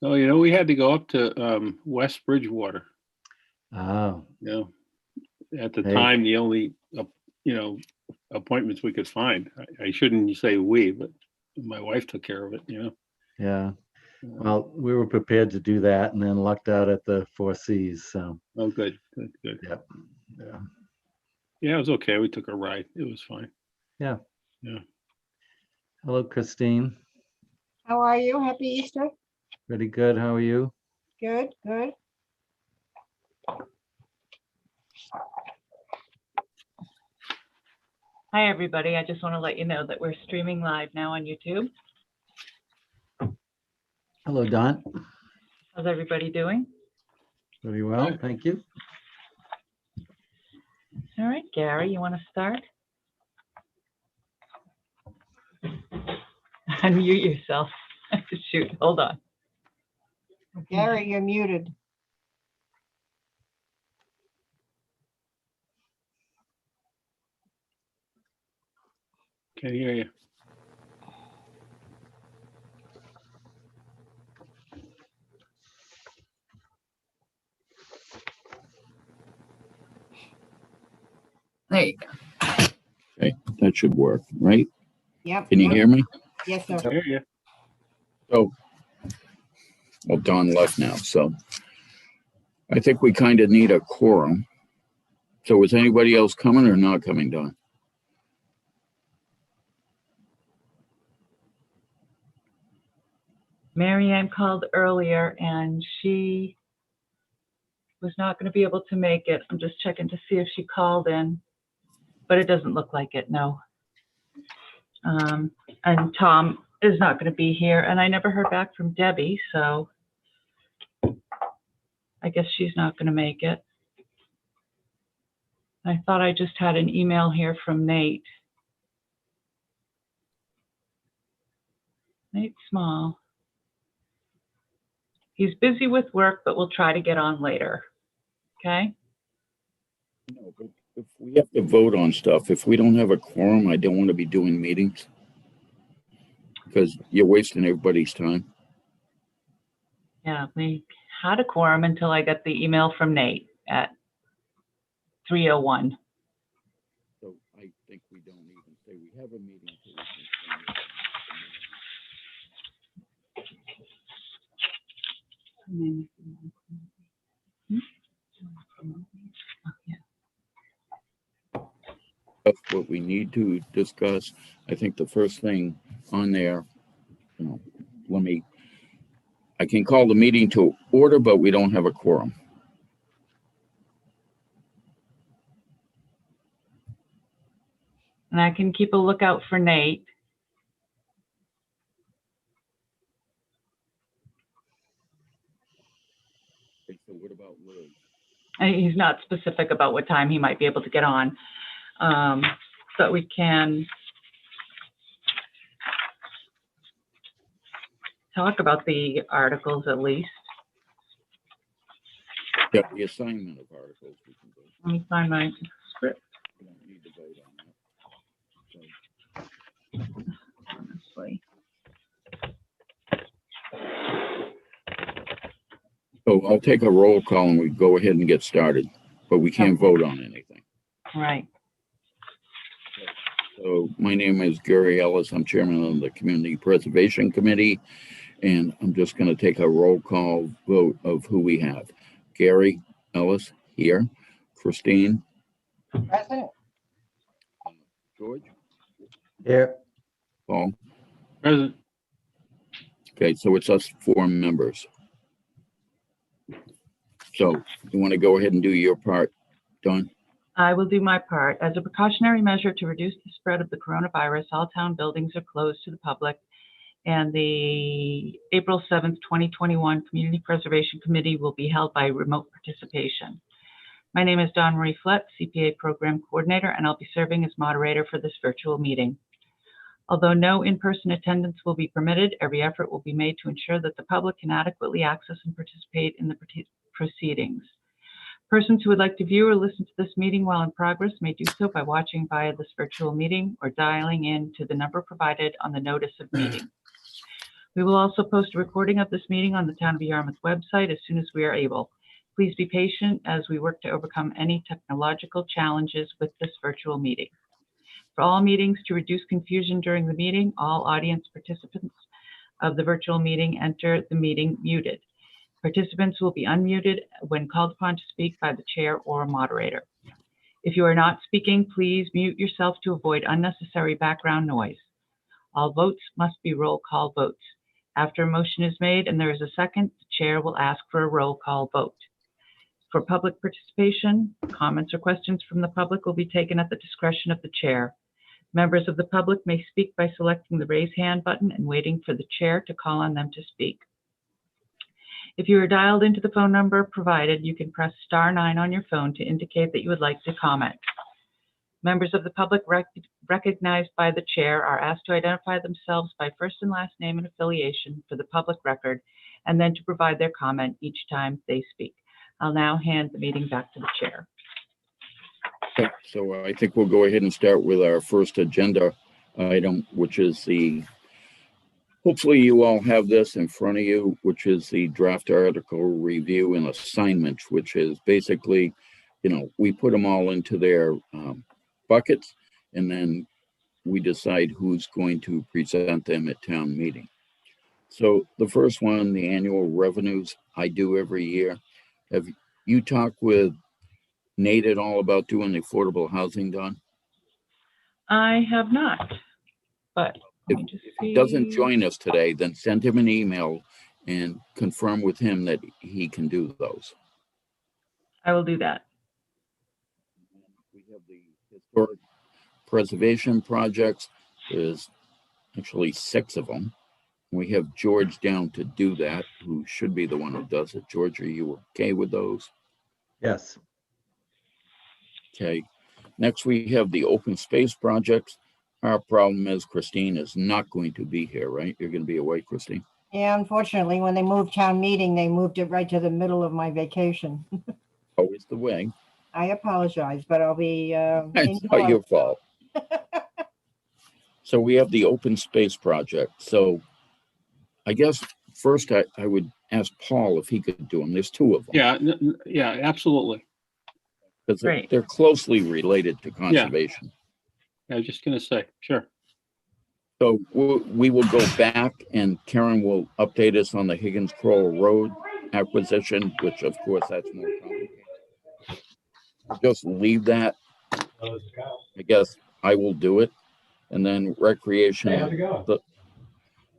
Oh, we had to go up to West Bridgewater. Oh, At the Hey. time, the only appointments we could find. I shouldn't say we, but my wife took care of it. yeah. Well, we were prepared to do that and then lucked out at the Four Seas. So, Oh, good. yeah. Yeah, it was okay. We took a ride. It was fine. Yeah. Yeah. Hello, Christine. How are you? Happy Easter. Pretty good. How are you? Good, good. Hi, everybody. I just want to let you know that we're streaming live now on YouTube. Hello, Don. How's everybody doing? Very well. Good. Thank you. All right, Gary, you want to start? Unmute yourself. Shoot, hold on. Gary, you're muted. Can't hear you. There you go. Okay, that should work, right? Yep. Can you hear me? Yes, sir. I hear you. Oh, well, Dawn left now, so I think we kind of need a quorum. So is anybody else coming or not coming, Dawn? Mary Ann called earlier and she was not going to be able to make it. I'm just checking to see if she called in, but it doesn't look like it, no. And Tom is not going to be here, and I never heard back from Debbie, so I guess she's not going to make it. I thought I just had an email here from Nate. Nate Small. He's busy with work, but we'll try to get on later. Okay? No, but if we have to vote on stuff, if we don't have a quorum, I don't want to be doing meetings because you're wasting everybody's time. Yeah, we had a quorum until I got the email from Nate at 3:01. So I think we don't even say we have a meeting. That's what we need to discuss. I think the first thing on there, I can call the meeting to order, but we don't have a quorum. And I can keep a lookout for Nate. Okay, so what about Liz? And he's not specific about what time he might be able to get on. But we can talk about the articles at least. Yeah, the assignment of articles we can do. Let me find my script. We don't need to vote on that. So, Honestly. so I'll take a roll call and we go ahead and get started, but we can't vote on anything. Right. So my name is Gary Ellis. I'm chairman of the Community Preservation Committee, and I'm just going to take a roll call vote of who we have. Gary Ellis here. Christine. Present. George. Here. Paul. Present. Okay, so it's us 4 members. So you want to go ahead and do your part, Dawn? I will do my part. As a precautionary measure to reduce the spread of the coronavirus, all town buildings are closed to the public, and the April 7th, 2021 Community Preservation Committee will be held by remote participation. My name is Dawn Marie Flett, CPA Program Coordinator, and I'll be serving as moderator for this virtual meeting. Although no in-person attendance will be permitted, every effort will be made to ensure that the public can adequately access and participate in the proceedings. Persons who would like to view or listen to this meeting while in progress may do so by watching via this virtual meeting or dialing in to the number provided on the notice of meeting. We will also post a recording of this meeting on the Town of Yarmouth website as soon as we are able. Please be patient as we work to overcome any technological challenges with this virtual meeting. For all meetings, to reduce confusion during the meeting, all audience participants of the virtual meeting enter the meeting muted. Participants will be unmuted when called upon to speak by the chair or moderator. If you are not speaking, please mute yourself to avoid unnecessary background noise. All votes must be roll call votes. After a motion is made and there is a second, the chair will ask for a roll call vote. For public participation, comments or questions from the public will be taken at the discretion of the chair. Members of the public may speak by selecting the raise hand button and waiting for the chair to call on them to speak. If you are dialed into the phone number provided, you can press *9 on your phone to indicate that you would like to comment. Members of the public recognized by the chair are asked to identify themselves by first and last name and affiliation for the public record, and then to provide their comment each time they speak. I'll now hand the meeting back to the chair. Okay, so I think we'll go ahead and start with our first agenda item, which is hopefully you all have this in front of you, which is the draft article review and assignment, which is basically, we put them all into their buckets, and then we decide who's going to present them at town meeting. So the first one, the annual revenues, I do every year. Have you talked with Nate at all about doing the affordable housing, Don? I have not, but let me just If he doesn't see. join us today, then send him an email and confirm with him that he can do those. I will do that. We have the historic preservation projects. There's actually 6 of them. We have George down to do that, who should be the one who does it. George, are you okay with those? Yes. Okay. Next, we have the open space projects. Our problem is Christine is not going to be here, right? You're going to be away, Christine? Yeah, unfortunately, when they moved town meeting, they moved it right to the middle of my vacation. Always the way. I apologize, but I'll be It's not your fault. So we have the open space project. So I guess first I would ask Paul if he could do them. There's 2 of them. Yeah, yeah, absolutely. Because Great. they're closely related to conservation. I was just gonna say, sure. So we will go back and Karen will update us on the Higgins Kroll Road acquisition, which of course that's more complicated. Just leave that. I guess I will do it. And then recreation, Hey, how's it going?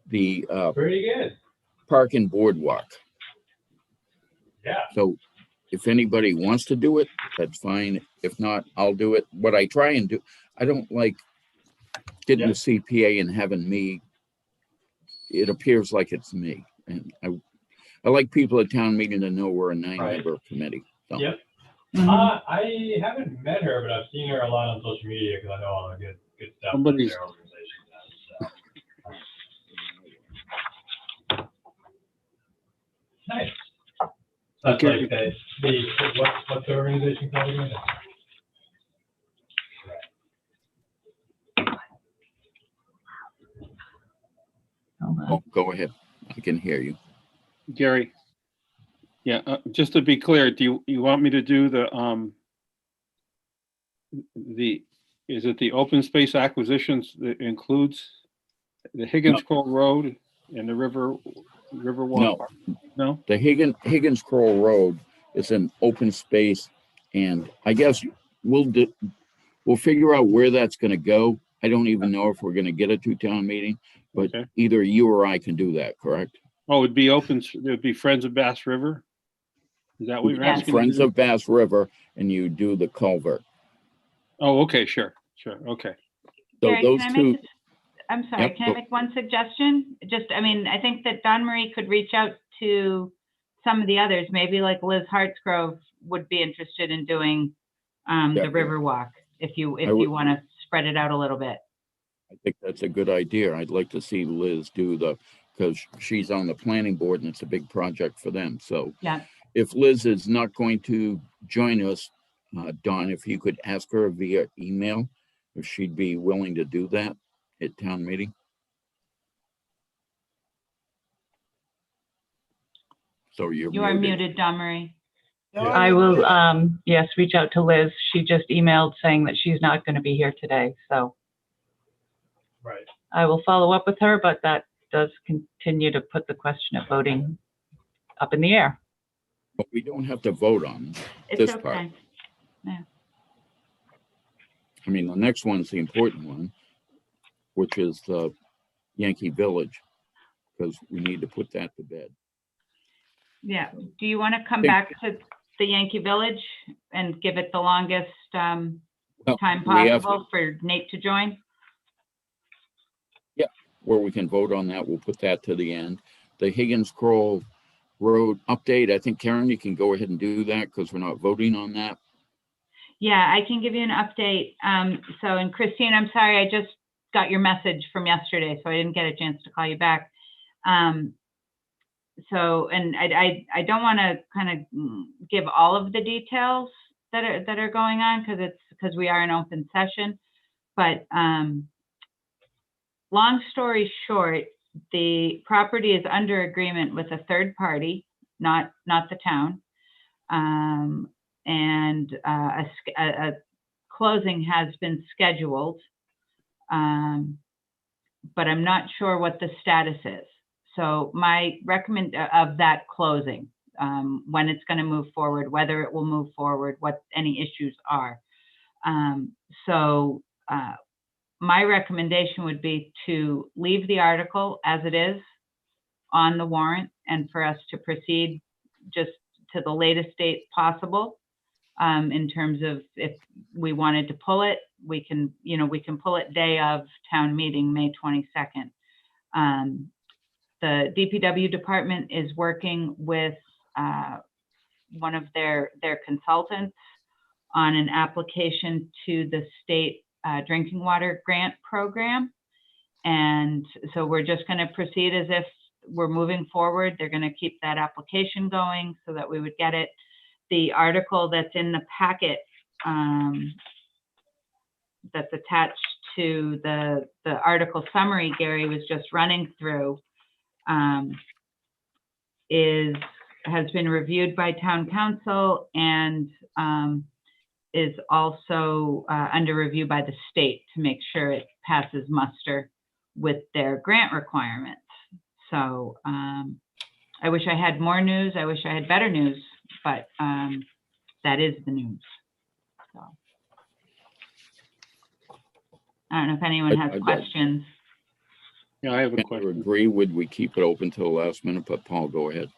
the Pretty good. park and boardwalk. Yeah. So if anybody wants to do it, that's fine. If not, I'll do it. What I try and do, I don't like getting Yeah. a CPA and having me, it appears like it's me. And I like people at town meeting to know we're a 9-member committee. So. Yep. Mhm. I haven't met her, but I've seen her a lot on social media because I know all the good stuff that Somebody's- their organization does. So. Nice. That's Okay. like what's the organization called again? Hold on. Oh, go ahead. I can hear you. Gary. Yeah, just to be clear, do you want me to do is it the open space acquisitions that includes the Higgins Kroll Road and the Riverwalk? No? The Higgins Kroll Road is an open space, and I guess we'll figure out where that's going to go. I don't even know if we're going to get a 2-town meeting, but Okay. either you or I can do that, correct? Oh, it'd be open, it'd be Friends of Bass River? Is that what you're Yes. asking? Friends of Bass River, and you do the culvert. Oh, okay, sure, okay. So Gary, those can I 2, make, I'm sorry, Yep, can go. I make one suggestion? I think that Don Marie could reach out to some of the others, maybe like Liz Hartsgrove would be interested in doing the Definitely. Riverwalk, if you would- want to spread it out a little bit. I think that's a good idea. I'd like to see Liz do because she's on the planning board and it's a big project for them. So Yeah. if Liz is not going to join us, Dawn, if you could ask her via email, if she'd be willing to do that at town meeting. So you're You are muted, Don Marie. I will, yes, reach out to Liz. She just emailed saying that she's not going to be here today, so Right. I will follow up with her, but that does continue to put the question of voting up in the air. But we don't have to vote on It's this okay. part. I mean, the next one's the important one, which is the Yankee Village, because we need to put that to bed. Yeah. Do you want to come Think- back to the Yankee Village and give it the longest time Well, we have- possible for Nate to join? Where we can vote on that, we'll put that to the end. The Higgins Kroll Road update, I think, Karen, you can go ahead and do that because we're not voting on that. Yeah, I can give you an update. So, and Christine, I'm sorry, I just got your message from yesterday, so I didn't get a chance to call you back. So, and I don't want to kind of give all of the details that are going on because we are in open session. But long story short, the property is under agreement with a third party, not the town. And a closing has been scheduled, but I'm not sure what the status is. So my recommend of that closing, when it's going to move forward, whether it will move forward, what any issues are. My recommendation would be to leave the article as it is on the warrant and for us to proceed just to the latest date possible. In terms of if we wanted to pull it, we can pull it day of town meeting, May 22nd. The DPW department is working with one of their consultants on an application to the state drinking water grant program. And so we're just going to proceed as if we're moving forward. They're going to keep that application going so that we would get it. The article that's in the packet that's attached to the article summary Gary was just running through has been reviewed by town council and is also under review by the state to make sure it passes muster with their grant requirements. So I wish I had more news. I wish I had better news, but that is the news. So I don't know if anyone has questions. Yeah, I have a Can you question. agree, would we keep it open till the last minute? But Paul, go ahead.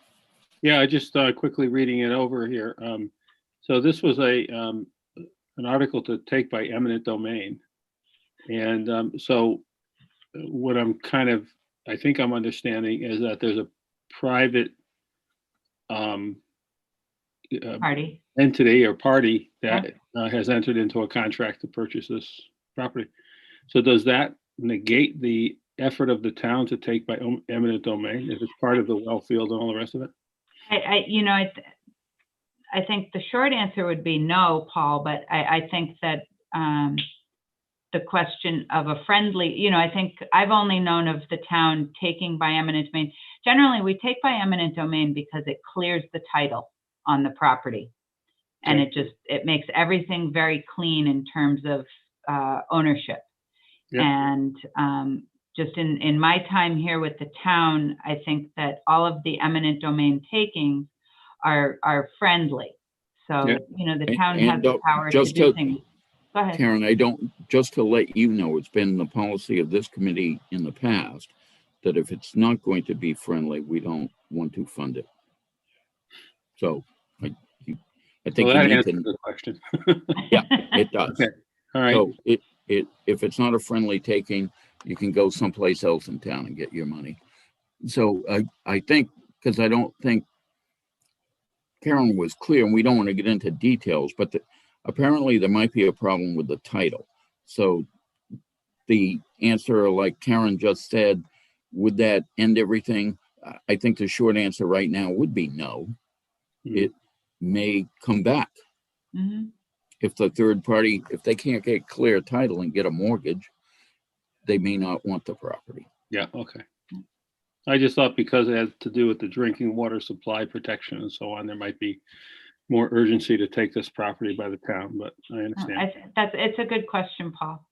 Yeah, I just quickly reading it over here. So this was an article to take by eminent domain. And so what I think I'm understanding is that there's a private Party. entity or party that has entered into a contract to purchase this property. So does that negate the effort of the town to take by eminent domain if it's part of the well field and all the rest of it? I think the short answer would be no, Paul, but I think that the question of a friendly, I think I've only known of the town taking by eminent domain. Generally, we take by eminent domain because it clears the title on the property. And it makes everything very clean in terms of ownership. Yep. And just in my time here with the town, I think that all of the eminent domain takings are friendly. So, Yeah. The town has the power to just do to- things. Go ahead. Karen, just to let you know, it's been the policy of this committee in the past that if it's not going to be friendly, we don't want to fund it. So I think Well, that you need answers to, the question. yeah, it does. Okay. All right. So if it's not a friendly taking, you can go someplace else in town and get your money. So I think, because I don't think Karen was clear, and we don't want to get into details, but apparently there might be a problem with the title. So the answer, like Karen just said, would that end everything? I think the short answer right now would be no. It may come back. Mhm. If the third party, if they can't get clear title and get a mortgage, they may not want the property. Yeah. Okay. I just thought because it had to do with the drinking water supply protection and so on, there might be more urgency to take this property by the town, but I understand. It's a good question, Paul.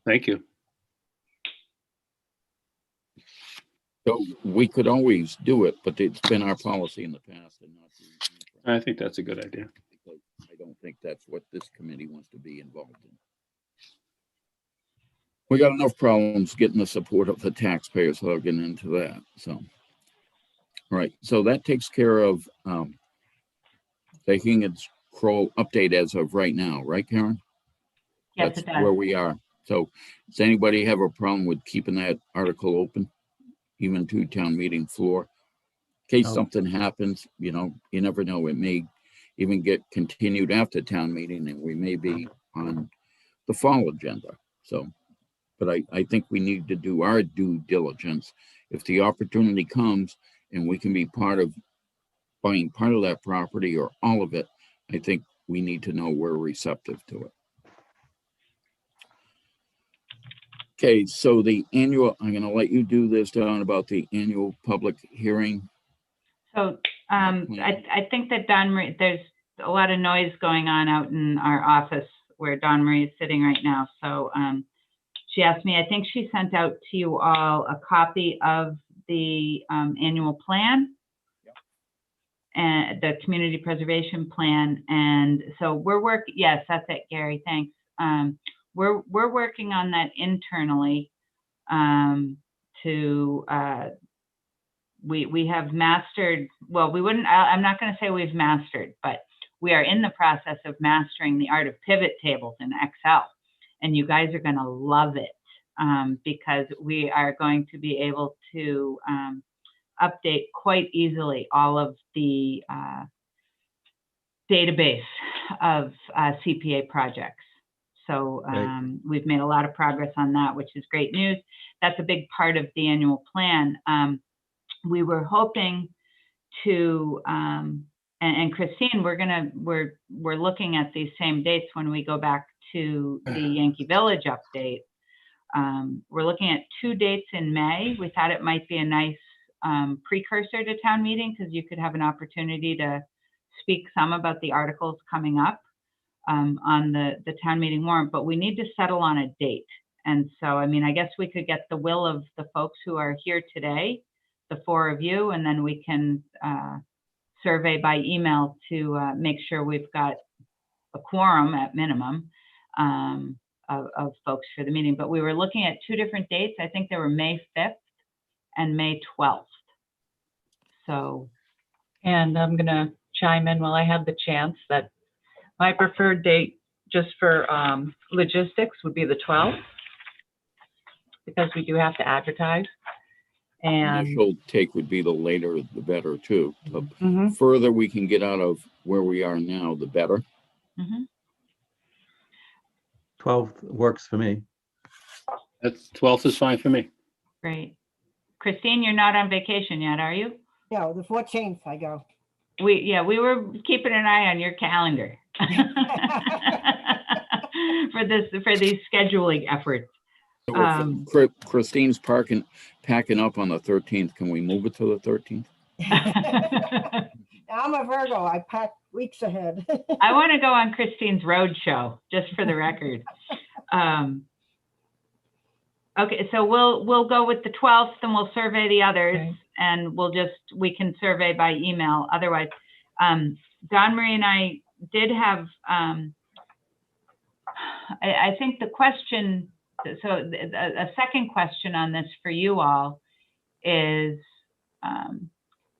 Thank you. So we could always do it, but it's been our policy in the past and not to. I think that's a good idea. Because I don't think that's what this committee wants to be involved in. We got enough problems getting the support of the taxpayers without getting into that, so. All right, so that takes care of taking its Kroll update as of right now, right, Karen? Yes, That's it does. where we are. So does anybody have a problem with keeping that article open, even to town meeting floor? In case No. something happens, you know, you never know, it may even get continued after town meeting and we may be on the fall agenda. So, but I think we need to do our due diligence. If the opportunity comes and we can be part of buying part of that property or all of it, I think we need to know we're receptive to it. Okay, so the annual, I'm going to let you do this, Don, about the annual public hearing. So I think that Don Marie, there's a lot of noise going on out in our office where Don Marie is sitting right now. So she asked me, I think she sent out to you all a copy of the annual plan and the community preservation plan. And so we're working, yes, that's it, Gary, thanks. We're working on that internally we have mastered, well, I'm not going to say we've mastered, but we are in the process of mastering the art of pivot tables in Excel. And you guys are going to love it because we are going to be able to update quite easily all of the database of CPA projects. So we've made a lot of progress on that, which is great news. That's a big part of the annual plan. We were hoping to, and Christine, we're looking at these same dates when we go back to the Yankee Village update. We're looking at 2 dates in May. We thought it might be a nice precursor to town meeting because you could have an opportunity to speak some about the articles coming up on the town meeting warrant, but we need to settle on a date. And so, I mean, I guess we could get the will of the folks who are here today, the 4 of you, and then we can survey by email to make sure we've got a quorum at minimum of folks for the meeting. But we were looking at 2 different dates. I think they were May 5th and May 12th. So. And I'm going to chime in while I have the chance that my preferred date just for logistics would be the 12th because we do have to advertise. And Initial take would be the later, the better too. The Mhm. further we can get out of where we are now, the better. 12th works for me. That's 12th is fine for me. Great. Christine, you're not on vacation yet, are you? No, the 14th I go. We were keeping an eye on your calendar for these scheduling efforts. So if Christine's packing up on the 13th. Can we move it to the 13th? I'm a Virgo. I pack weeks ahead. I want to go on Christine's road show, just for the record. Okay, so we'll go with the 12th and we'll survey the others. Okay. And we can survey by email. Otherwise, Don Marie and I did have, I think the question, so a second question on this for you all is,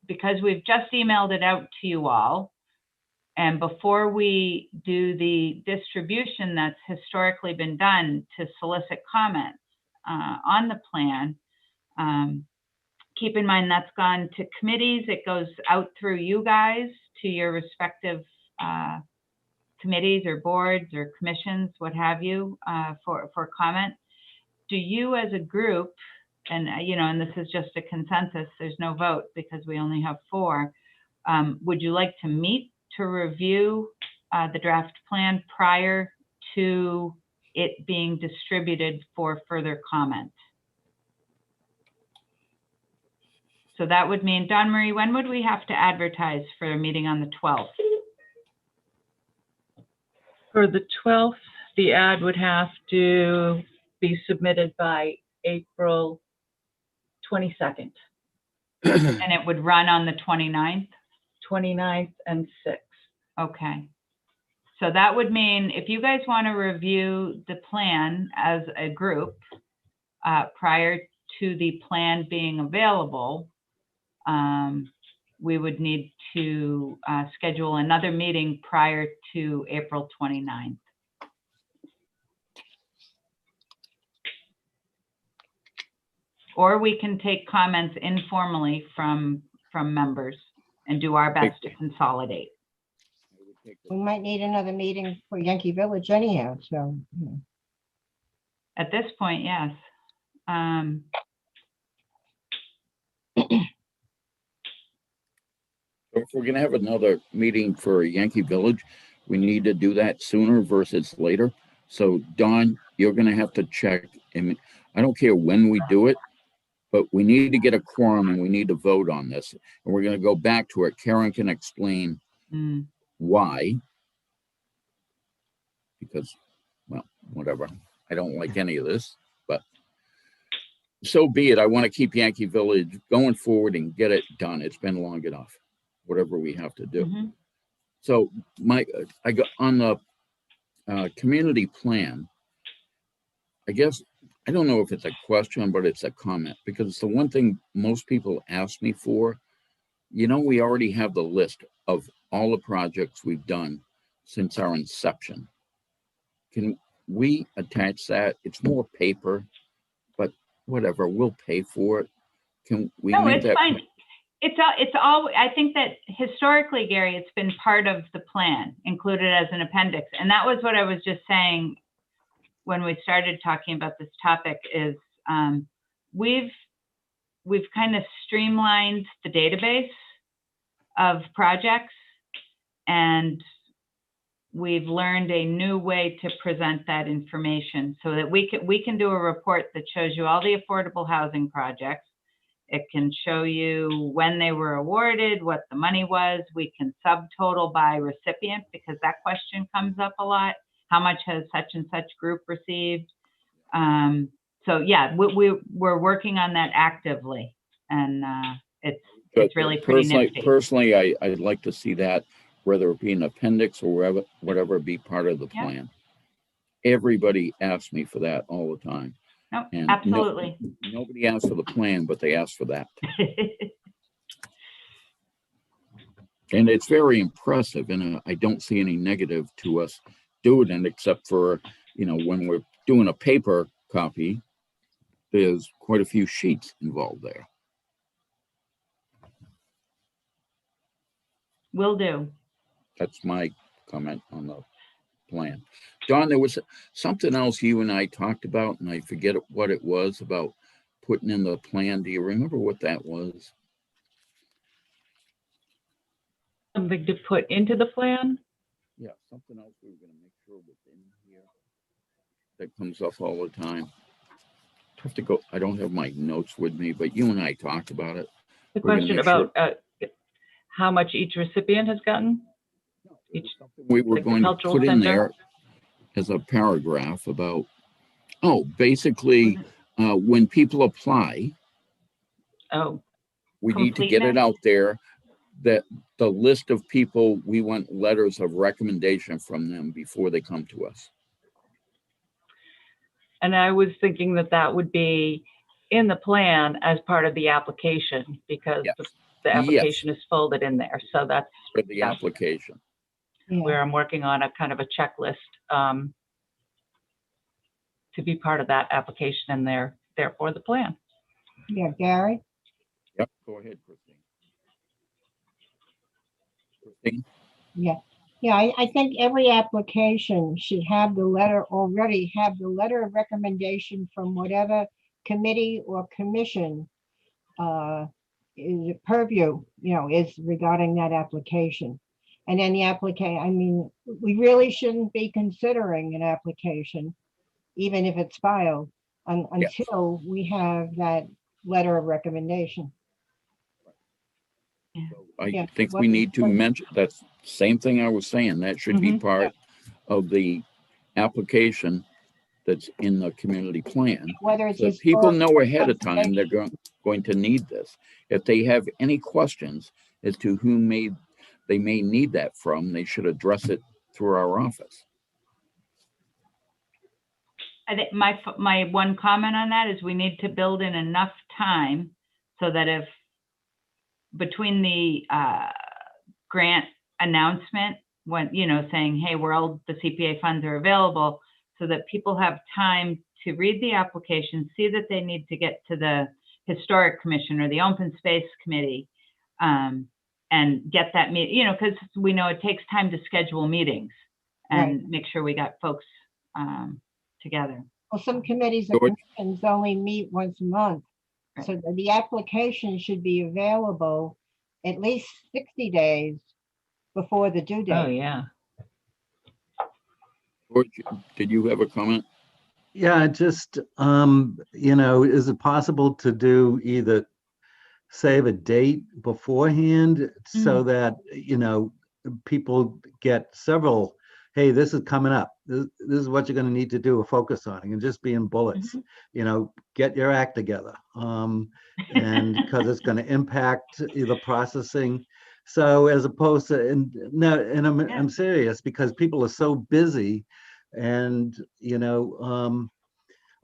because we've just emailed it out to you all, and before we do the distribution that's historically been done to solicit comments on the plan, keep in mind that's gone to committees. It goes out through you guys to your respective committees or boards or commissions, what have you, for comment. Do you as a group, and and this is just a consensus, there's no vote because we only have 4, would you like to meet to review the draft plan prior to it being distributed for further comment. So that would mean, Don Marie, when would we have to advertise for a meeting on the 12th? For the 12th, the ad would have to be submitted by April 22nd, And it would run on the 29th? 29th, and 6th. Okay. So that would mean if you guys want to review the plan as a group prior to the plan being available, we would need to schedule another meeting prior to April 29th. Or we can take comments informally from members and do our best to consolidate. We might need another meeting for Yankee Village anyhow, so. At this point, yes. If we're gonna have another meeting for Yankee Village, we need to do that sooner versus later. So Don, you're gonna have to check, and I don't care when we do it, but we need to get a quorum and we need to vote on this. And we're gonna go back to it. Karen can explain Mm. why. Because, well, whatever. I don't like any of this, but so be it. I want to keep Yankee Village going forward and get it done. It's been long enough, whatever we have to do. Mhm. So I got on the community plan. I guess, I don't know if it's a question, but it's a comment, because it's the one thing most people ask me for. You know, we already have the list of all the projects we've done since our inception. Can we attach that? It's more paper, but whatever, we'll pay for it. Can we No, make it's that? fine. It's all, I think that historically, Gary, it's been part of the plan, included as an appendix. And that was what I was just saying when we started talking about this topic is we've kind of streamlined the database of projects, and we've learned a new way to present that information so that we can do a report that shows you all the affordable housing projects. It can show you when they were awarded, what the money was. We can subtotal by recipient, because that question comes up a lot. How much has such and such group received? So yeah, we're working on that actively, and it's really pretty nifty. Personally, I'd like to see that, whether it be an appendix or whatever, be part of the Yeah. plan. Everybody asks me for that all the time. No, And absolutely. Nobody asks for the plan, but they ask for that. And it's very impressive, and I don't see any negative to us doing it, except for, you know, when we're doing a paper copy, there's quite a few sheets involved there. Will do. That's my comment on the plan. Don, there was something else you and I talked about, and I forget what it was about putting in the plan. Do you remember what that was? Something to put into the plan? Yeah, something else we were gonna make sure was in here. That comes up all the time. I have to go, I don't have my notes with me, but you and I talked about it. The We're gonna question make sure- about how much each recipient has gotten? It was something we were Like the going to cultural put in center? there as a paragraph about, basically, when people apply, Oh, we need to get it Completeness? out there that the list of people, we want letters of recommendation from them before they come to us. and I was thinking that would be in the plan as part of the application, because Yes. the Yes. application is folded in there. So that's For the Yeah. application. Yeah. where I'm working on a kind of a checklist to be part of that application, and therefore the plan. Yeah, Gary? Yep, go ahead, Christine. Christine? Yeah, I think every application should have the letter already, have the letter of recommendation from whatever committee or commission is purview, is regarding that application. And then the we really shouldn't be considering an application even if it's filed, until we have that letter of recommendation. I Yeah, think we what- need to what- mention, that's same thing I was saying, that should be part of the application that's in the community plan. Whether it's So that people historic know ahead of time they're preservation. going to need this. If they have any questions as to who they may need that from, they should address it through our office. I think my one comment on that is we need to build in enough time so that if between the grant announcement, when, you know, saying, hey, the CPA funds are available, so that people have time to read the application, see that they need to get to the Historic Commission or the Open Space Committee, and get that meet, you know, because we know it takes time to schedule meetings and make sure we got folks together. Well, some committees and George? commissions only meet once a month. Right. So the application should be available at least 60 days before the due Oh, date. yeah. George, did you have a comment? Yeah, just, you know, is it possible to do either save a date beforehand so that, you know, people get several, hey, this is coming up. This is what you're going to need to do a focus on. It can just be in bullets, you know, get your act together. And because it's going to impact the processing. So as opposed to, and I'm serious, because people are so busy and, you know,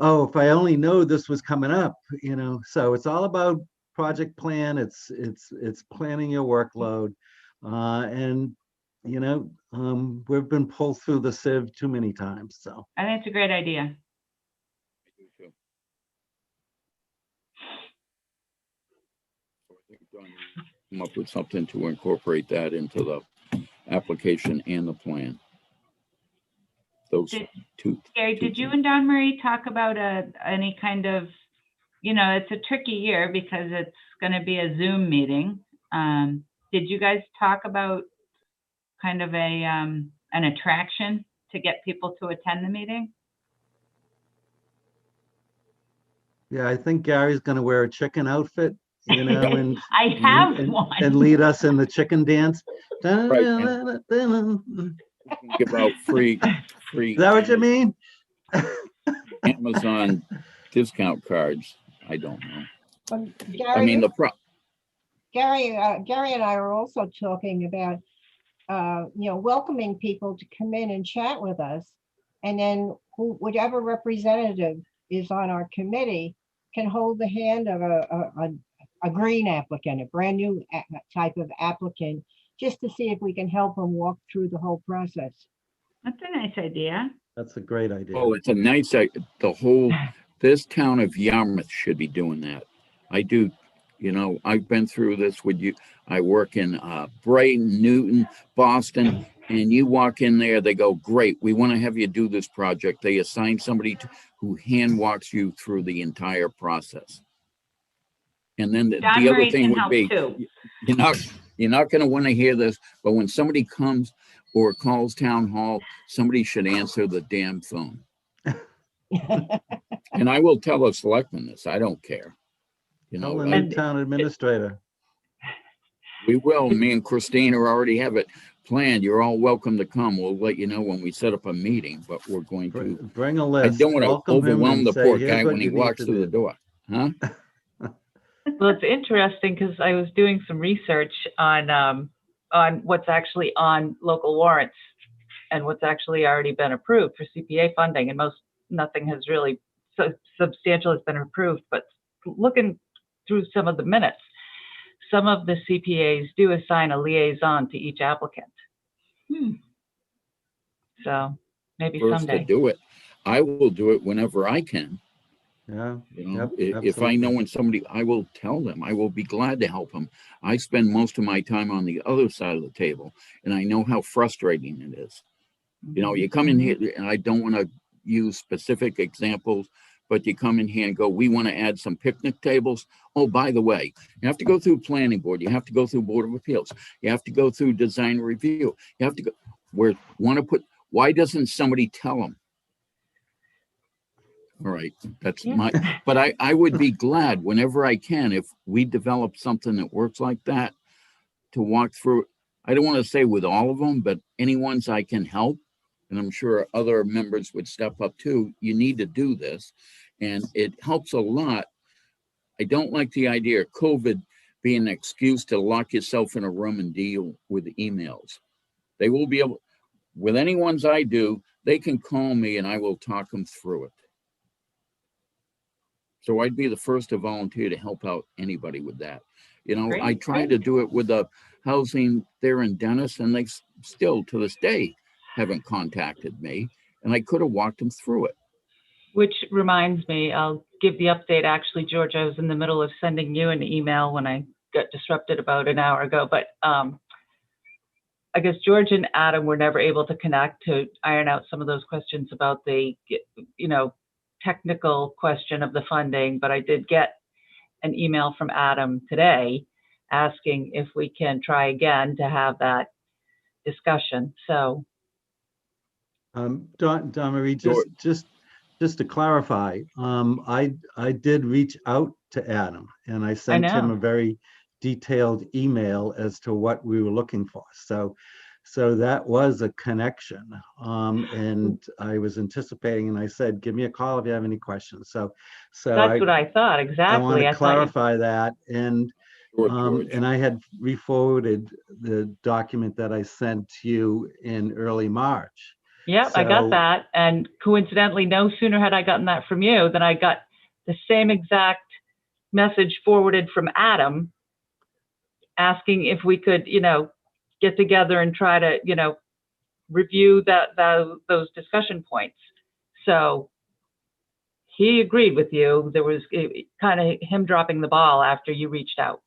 oh, if I only know this was coming up, you know, so it's all about project plan. It's planning your workload. And, you know, we've been pulled through the sieve too many times, so. I think it's a great idea. Come up with something to incorporate that into the application and the plan. Those two. Gary, did you and Don Marie talk about any kind of, you know, it's a tricky year because it's going to be a Zoom meeting. Did you guys talk about kind of an attraction to get people to attend the meeting? Yeah, I think Gary's gonna wear a chicken outfit, you know, and I have and one. lead us in the chicken dance. Right, Is Give out free. that what you mean? Amazon discount cards. I don't know. But I mean, Gary and I are also talking about, you know, welcoming people to come in and chat with us. And then whichever representative is on our committee can hold the hand of a green applicant, a brand new type of applicant, just to see if we can help them walk through the whole process. That's a nice idea. That's a great idea. oh, it's a nice, this town of Yarmouth should be doing that. I do, you know, I've been through this with you. I work in Brighton, Newton, Boston, and you walk in there, they go, great, we want to have you do this project. They assign somebody who hand walks you through the entire process. And then the Don other Marie thing can would help be, too. you're not going to want to hear this, but when somebody comes or calls town hall, somebody should answer the damn phone. And I will tell a selectman this, I don't care. You Tell know, the new town administrator. we will, me and Christine already have it planned. You're all welcome to come. We'll let you know when we set up a meeting, but we're going to, Bring a I list. don't want to welcome him overwhelm and the say, poor "Here's guy what when he you need walks to through the do." door. Huh? Well, it's interesting because I was doing some research on what's actually on local warrants and what's actually already been approved for CPA funding, and nothing has really substantial has been approved. But looking through some of the minutes, some of the CPAs do assign a liaison to each applicant. So maybe First to someday. do it. I will do it whenever I can. Yeah, You know, Yep, if I know absolutely. when somebody, I will tell them. I will be glad to help them. I spend most of my time on the other side of the table, and I know how frustrating it is. You know, you come in here, and I don't want to use specific examples, but you come in here and go, we want to add some picnic tables. Oh, by the way, you have to go through planning board. You have to go through Board of Appeals. You have to go through design review. You have to go, why doesn't somebody tell them? All right, that's Yeah. my, but I would be glad whenever I can, if we develop something that works like that, to walk through. I don't want to say with all of them, but any ones I can help, and I'm sure other members would step up too. You need to do this, and it helps a lot. I don't like the idea of COVID being an excuse to lock yourself in a room and deal with emails. They will be able, with any ones I do, they can call me and I will talk them through it. So I'd be the first to volunteer to help out anybody with that. You know, I Great, tried to do it with the housing there in Dennis, and they still to this day haven't contacted me, and I could have walked them through it. Which reminds me, I'll give the update. Actually, George, I was in the middle of sending you an email when I got disrupted about an hour ago, but I guess George and Adam were never able to connect to iron out some of those questions about the, technical question of the funding, but I did get an email from Adam today asking if we can try again to have that discussion. So, Don Marie, just to clarify, I did reach out to Adam and I sent him know. a very detailed email as to what we were looking for. So that was a connection. And I was anticipating, and I said, give me a call if you have any questions. So that's what I thought, exactly. I want to thought you- clarify that. And Sure, George. and I had re-forwarded the document that I sent you in early March. Yep, I got So- that. And coincidentally, no sooner had I gotten that from you than I got the same exact message forwarded from Adam asking if we could, get together and try to, review those discussion points. So he agreed with you. There was kind of him dropping the ball after you reached out.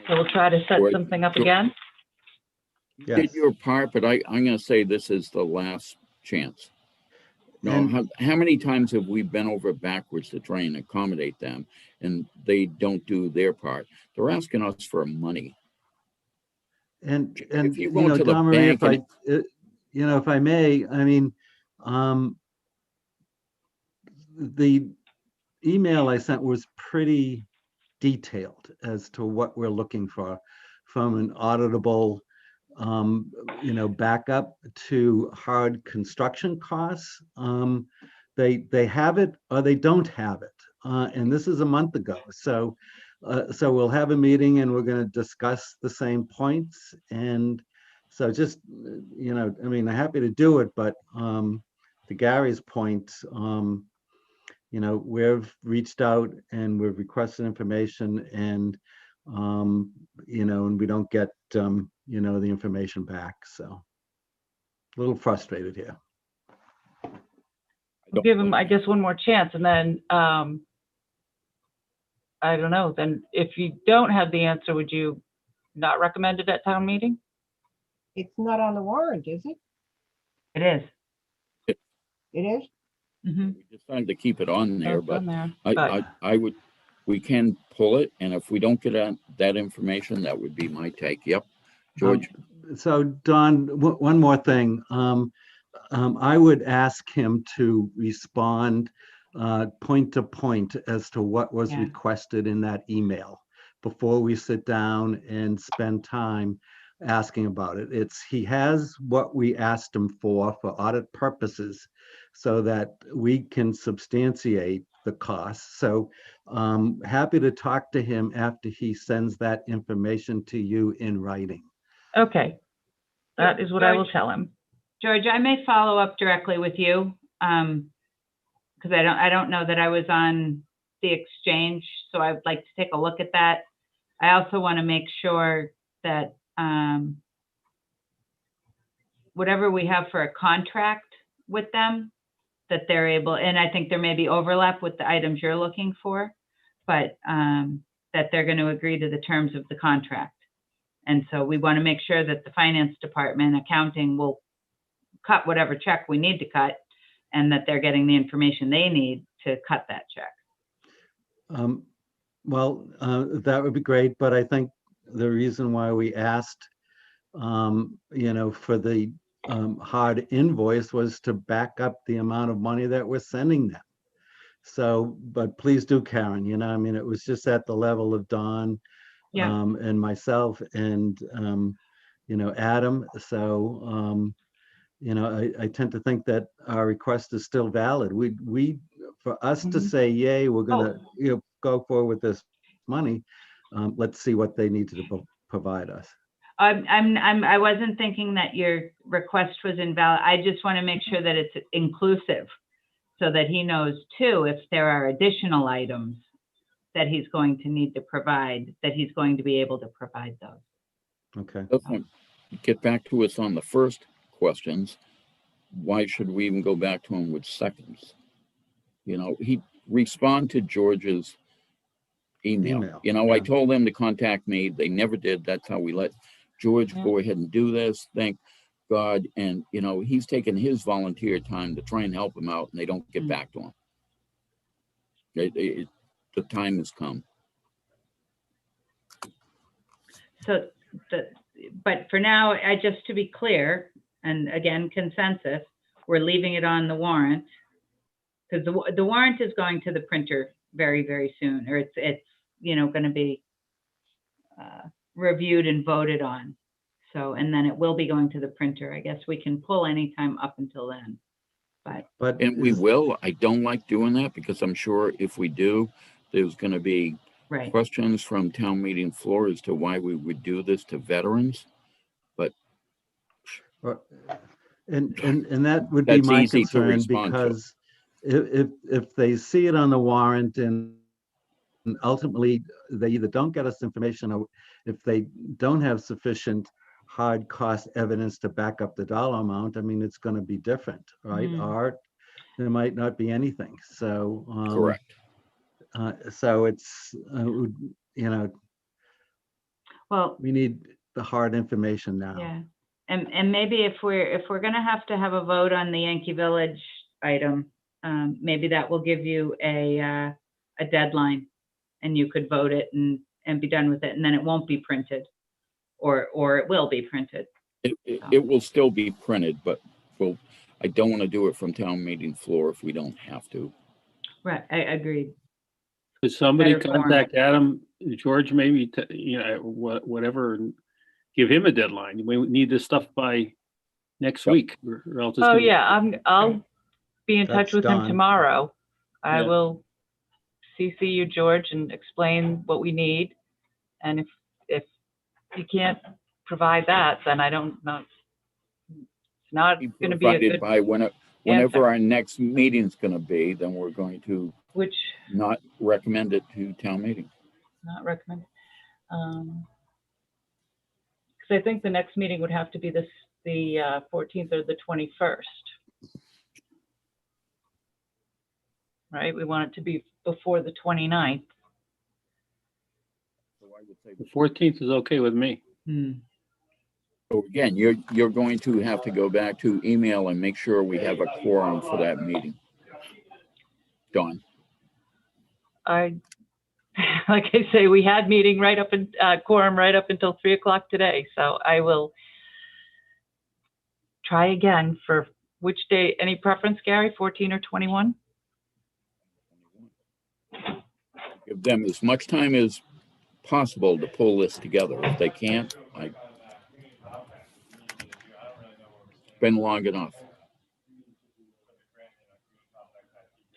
So we'll try to set George, something up George, again. You Yes. did your part, but I'm going to say this is the last chance. No, And- how many times have we bent over backwards to try and accommodate them, and they don't do their part? They're asking us for money. And If you go to the Don Marie, if bank if I may, I mean, the email I sent was pretty detailed as to what we're looking for, from an auditable, backup to hard construction costs. They have it or they don't have it. And this is a month ago. So we'll have a meeting and we're going to discuss the same points. And so just, I'm happy to do it, but to Gary's point, we've reached out and we've requested information, and and we don't get the information back. So a little frustrated here. We'll give him, I guess, one more chance, and then I don't know. Then if you don't have the answer, would you not recommend it at town meeting? It's not on the warrant, is it? It is. It is? Mm-hmm. We decided to keep it on there, but But I would, we can pull it, and if we don't get that information, that would be my take. Yep, George. So Don, one more thing. I would ask him to respond point to point as to what was Yeah. requested in that email before we sit down and spend time asking about it. He has what we asked him for audit purposes, so that we can substantiate the costs. So happy to talk to him after he sends that information to you in writing. okay, that is what I will tell him. George, I may follow up directly with you, because I don't know that I was on the exchange, so I'd like to take a look at that. I also want to make sure that whatever we have for a contract with them, that they're able, and I think there may be overlap with the items you're looking for, but that they're going to agree to the terms of the contract. And so we want to make sure that the finance department, accounting will cut whatever check we need to cut, and that they're getting the information they need to cut that check. That would be great, but I think the reason why we asked, for the hard invoice was to back up the amount of money that we're sending them. So, but please do, Karen, you know, I mean, it was just at the level of Don Yeah. and myself and, you know, Adam. So, you know, I tend to think that our request is still valid. For us to Mhm. say, yay, we're gonna, you know, go forward with this money, let's see what they need to provide us. I wasn't thinking that your request was invalid. I just want to make sure that it's inclusive so that he knows too, if there are additional items that he's going to need to provide, that he's going to be able to provide those. Okay. Let's get back to us on the first questions. Why should we even go back to him with seconds? You know, he respond to George's email. You know, I yeah. told them to contact me. They never did. That's how we let George Yeah. go ahead and do this. Thank God. And, you know, he's taken his volunteer time to try and help him out, and they don't get back to him. The time has come. So, but for now, just to be clear, and again, consensus, we're leaving it on the warrant because the warrant is going to the printer very, very soon, or it's you know, going to be reviewed and voted on. So, and then it will be going to the printer. I guess we can pull anytime up until then. But And we will. I don't like doing that because I'm sure if we do, there's going to be right. questions from town meeting floor as to why we would do this to veterans. But And that would be That's my easy to concern, respond to. because if they see it on the warrant and ultimately they either don't get us information, or if they don't have sufficient hard cost evidence to back up the dollar amount, I mean, it's going to be different, right? Mm. Or there might not be anything. So correct. So it's you know, Well, we need the hard information now. yeah. And maybe if we're going to have a vote on the Yankee Village item, maybe that will give you a deadline, and you could vote it and be done with it, and then it won't be printed, or it will be printed. It will still be printed, but I don't want to do it from town meeting floor if we don't have to. Right, I agreed. Could somebody Better form. contact Adam, George, maybe, you know, whatever, and give him a deadline? We need this stuff by next Yep. week, or else it's Oh, gonna be- yeah, I'll be in touch That's with him done. tomorrow. I Yeah. will CC you, George, and explain what we need. And if you can't provide that, then I don't know. It's not Be going to be a provided good, by whenever answer. our next meeting's going to be, then we're going to which, not recommend it to town meeting. not recommend. Because I think the next meeting would have to be the 14th or the 21st. Right? We want it to be before the 29th. So I would say, The 14th is okay with me. so again, you're going to have to go back to email and make sure we have a quorum for that meeting. Dawn. Like I say, we had meeting right up in quorum right up until 3:00 today. So I will try again for which day. Any preference, Gary? 14 or 21? Give them as much time as possible to pull this together. If they can't, it's been long enough.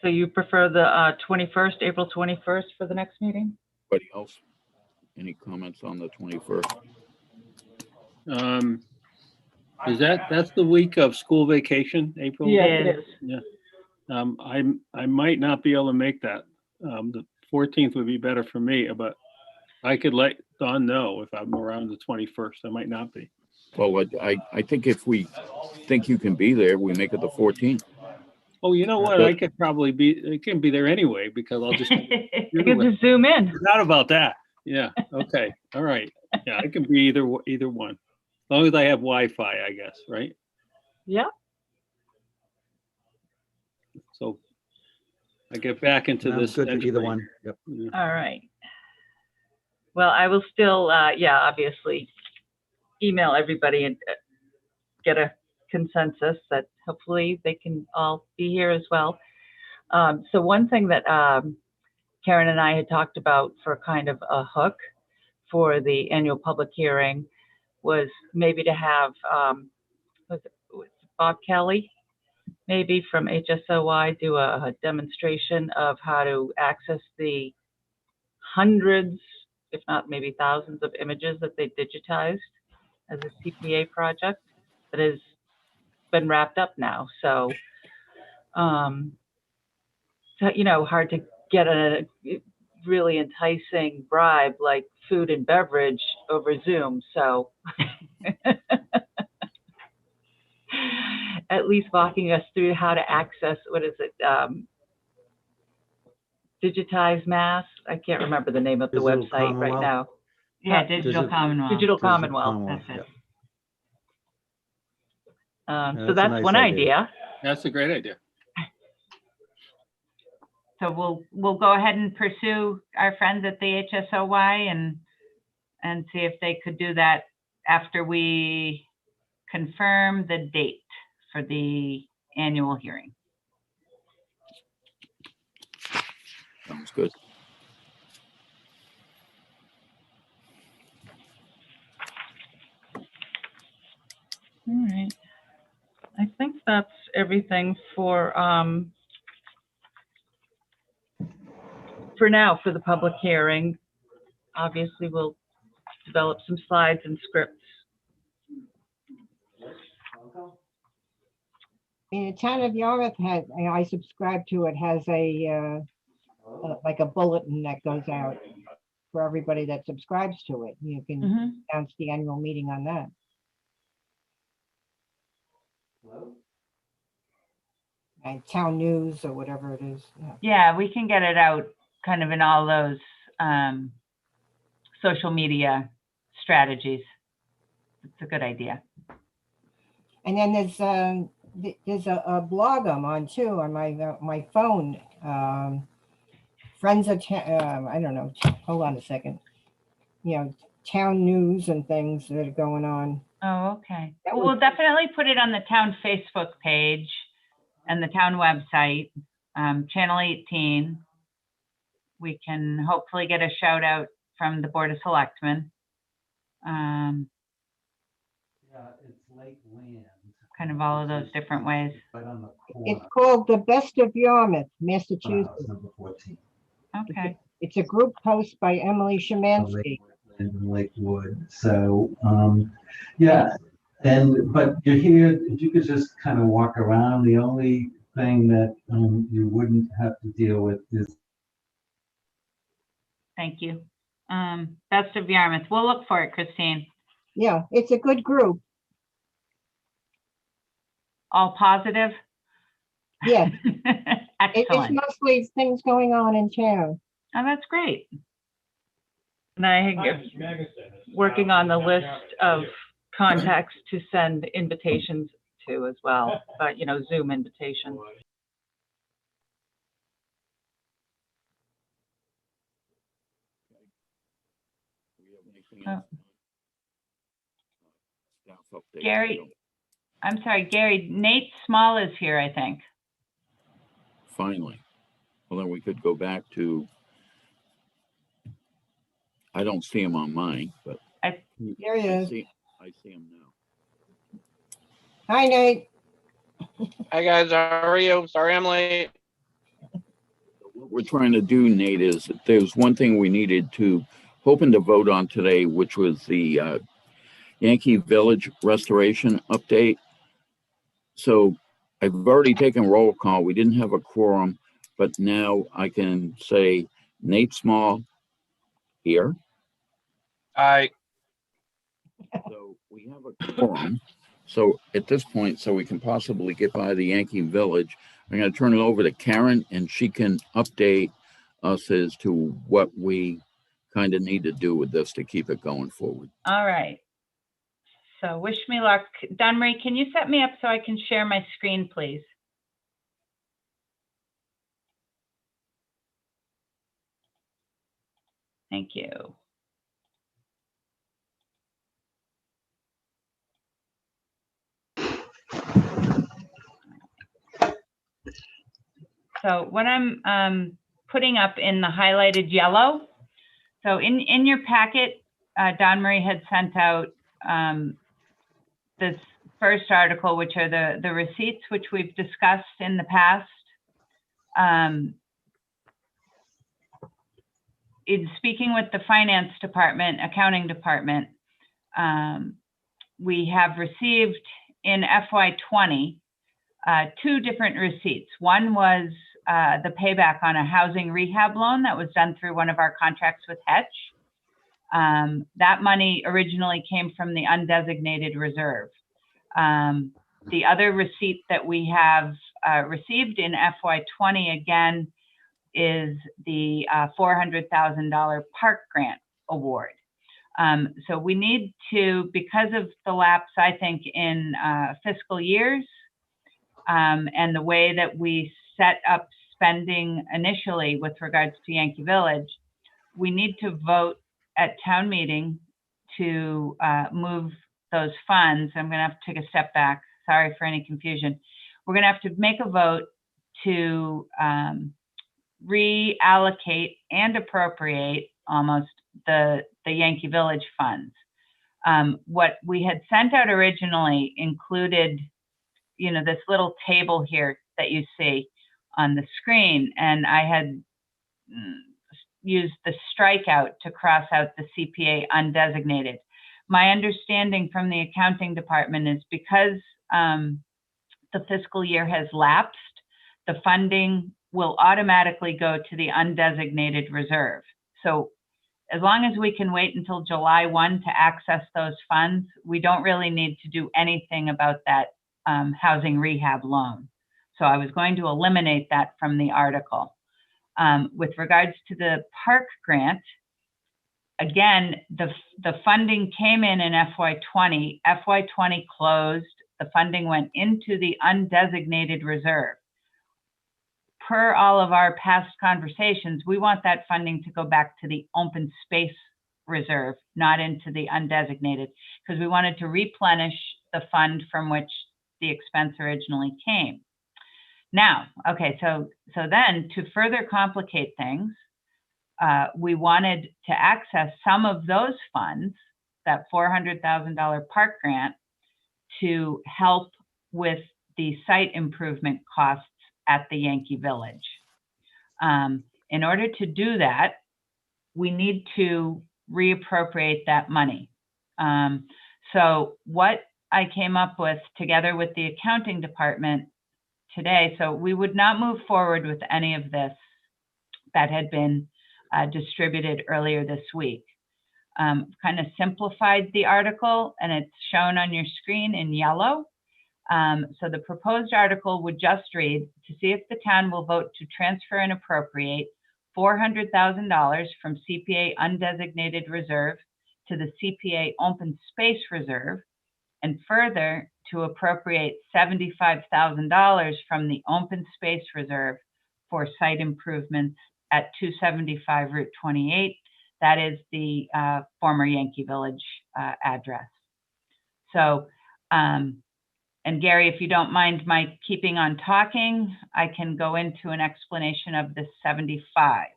So you prefer the 21st, April 21st for the next meeting? Anybody else? Any comments on the 21st? That's the week of school vacation, April? Yes, Yeah. it is. Yeah. I might not be able to make that. The 14th would be better for me, but I could let Dawn know if I'm around the 21st. I might not be. Well, I think if we think you can be there, we make it the 14th. Oh, you know what? I could probably I can be there anyway, because I'll just You can just zoom in. forgot about that. Yeah. Okay. All right. Yeah, I can be either one. As long as I have Wi-Fi, I guess, right? Yeah. So I get back into I'm this. good for either entry. one. Yep. Yeah. All right. Well, I will still, obviously email everybody and get a consensus that hopefully they can all be here as well. So one thing that Karen and I had talked about for kind of a hook for the annual public hearing was maybe to have was Bob Kelly, maybe from HSOY, do a demonstration of how to access the hundreds, if not maybe thousands of images that they digitized as a CPA project that has been wrapped up now. So, you know, hard to get a really enticing bribe like food and beverage over Zoom. So at least walking us through how to access, what is it? Digitize Mass. I can't remember the name of the Digital website right Commonwealth? now. Yeah, Digital Commonwealth. Digital Commonwealth. That's it. Yeah. So That's a that's nice one idea. idea. That's a great idea. So we'll go ahead and pursue our friends at the HSOY and see if they could do that after we confirm the date for the annual hearing. Sounds good. All right. I think that's everything for now for the public hearing. Obviously, we'll develop some slides and scripts. I mean, the town of Yarmouth has, I subscribe to it, has a like a bulletin that goes out for everybody that subscribes to it. You can announce the annual meeting on that. And town news or whatever it is. Yeah. Yeah, we can get it out kind of in all those social media strategies. It's a good idea. And then there's a blog I'm on too on my phone. Friends of I don't know. Hold on a second. You know, town news and things that are going on. Oh, okay. That Well, would- we'll definitely put it on the town Facebook page and the town website, Channel 18. We can hopefully get a shout out from the Board of Selectmen. Yeah, it's Lake Land. Kind of all of those different ways. Right on the It's corner. called The Best of Yarmouth, Massachusetts. House number 14. Okay. It's a group post by Emily Shemansky. In Lakewood. So, yeah, but you're here, if you could just kind of walk around, the only thing that you wouldn't have to deal with is Thank you. Best of Yarmouth. We'll look for it, Christine. Yeah, it's a good group. All positive? Yeah. It's Excellent. mostly things going on in town. Oh, that's great. And I Hi, am Mr. Magnuson. This is working Tom on the from list Yarmouth. of contacts to send invitations to as well, but you know, Zoom invitations. Do we have anything Oh. else? Staff updates? Gary, I'm sorry, Gary, Nate Small is here, I think. Finally. Well, then we could go back to, I don't see him on mine, but There he is. I see him now. Hi, Nate. Hi guys, how are you? Sorry I'm late. What we're trying to do, Nate, is that there's one thing we needed to, hoping to vote on today, which was the Yankee Village restoration update. So I've already taken roll call. We didn't have a quorum, but now I can say Nate Small here. Hi. So we have a quorum. So at this point, so we can possibly get by the Yankee Village, I'm going to turn it over to Karen and she can update us as to what we kind of need to do with this to keep it going forward. All right. So wish me luck. Dunmarie, can you set me up so I can share my screen, please? Thank you. So what I'm putting up in the highlighted yellow, so in your packet, Don Marie had sent out this first article, which are the receipts, which we've discussed in the past. In speaking with the finance department, accounting department, we have received in FY20 two different receipts. One was the payback on a housing rehab loan that was done through one of our contracts with Hetch. That money originally came from the undesignated reserve. The other receipt that we have received in FY20 again is the $400,000 park grant award. So we need to, because of the lapse, I think, in fiscal years and the way that we set up spending initially with regards to Yankee Village, we need to vote at town meeting to move those funds. I'm gonna have to take a step back. Sorry for any confusion. We're gonna have to make a vote to reallocate and appropriate almost the Yankee Village funds. What we had sent out originally included, this little table here that you see on the screen, and I had used the strikeout to cross out the CPA undesignated. My understanding from the accounting department is because the fiscal year has lapsed, the funding will automatically go to the undesignated reserve. So as long as we can wait until July 1 to access those funds, we don't really need to do anything about that housing rehab loan. So I was going to eliminate that from the article. With regards to the park grant, again, the funding came in FY20. FY20 closed, the funding went into the undesignated reserve. Per all of our past conversations, we want that funding to go back to the open space reserve, not into the undesignated, because we wanted to replenish the fund from which the expense originally came. Now, okay, so then to further complicate things, we wanted to access some of those funds, that $400,000 park grant, to help with the site improvement costs at the Yankee Village. In order to do that, we need to reappropriate that money. So what I came up with together with the accounting department today, so we would not move forward with any of this that had been distributed earlier this week. Kind of simplified the article, and it's shown on your screen in yellow. So the proposed article would just read, to see if the town will vote to transfer and appropriate $400,000 from CPA undesignated reserve to the CPA open space reserve, and further to appropriate $75,000 from the open space reserve for site improvements at 275 Route 28. That is the former Yankee Village address. So, and Gary, if you don't mind my keeping on talking, I can go into an explanation of the 75.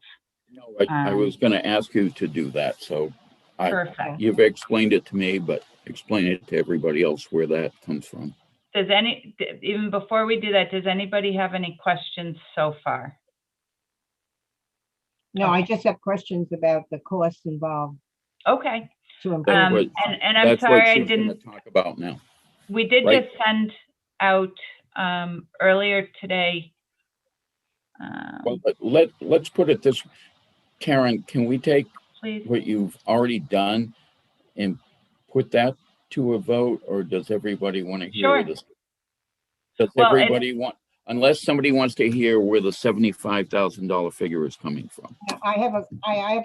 No, I was going to ask you to do that. So Perfect. You've explained it to me, but explain it to everybody else where that comes from. Even before we do that, does anybody have any questions so far? No, I just have questions about the costs involved Okay. to That's improve. what- And I'm That's what sorry I she's gonna didn't, talk about now. we did Right. just send out earlier today. Well, but let's put it this, Karen, can we take Please. what you've already done and put that to a vote, or does everybody want to hear Sure. this? Does Well, everybody want, unless somebody wants to hear where the $75,000 figure is coming from? I have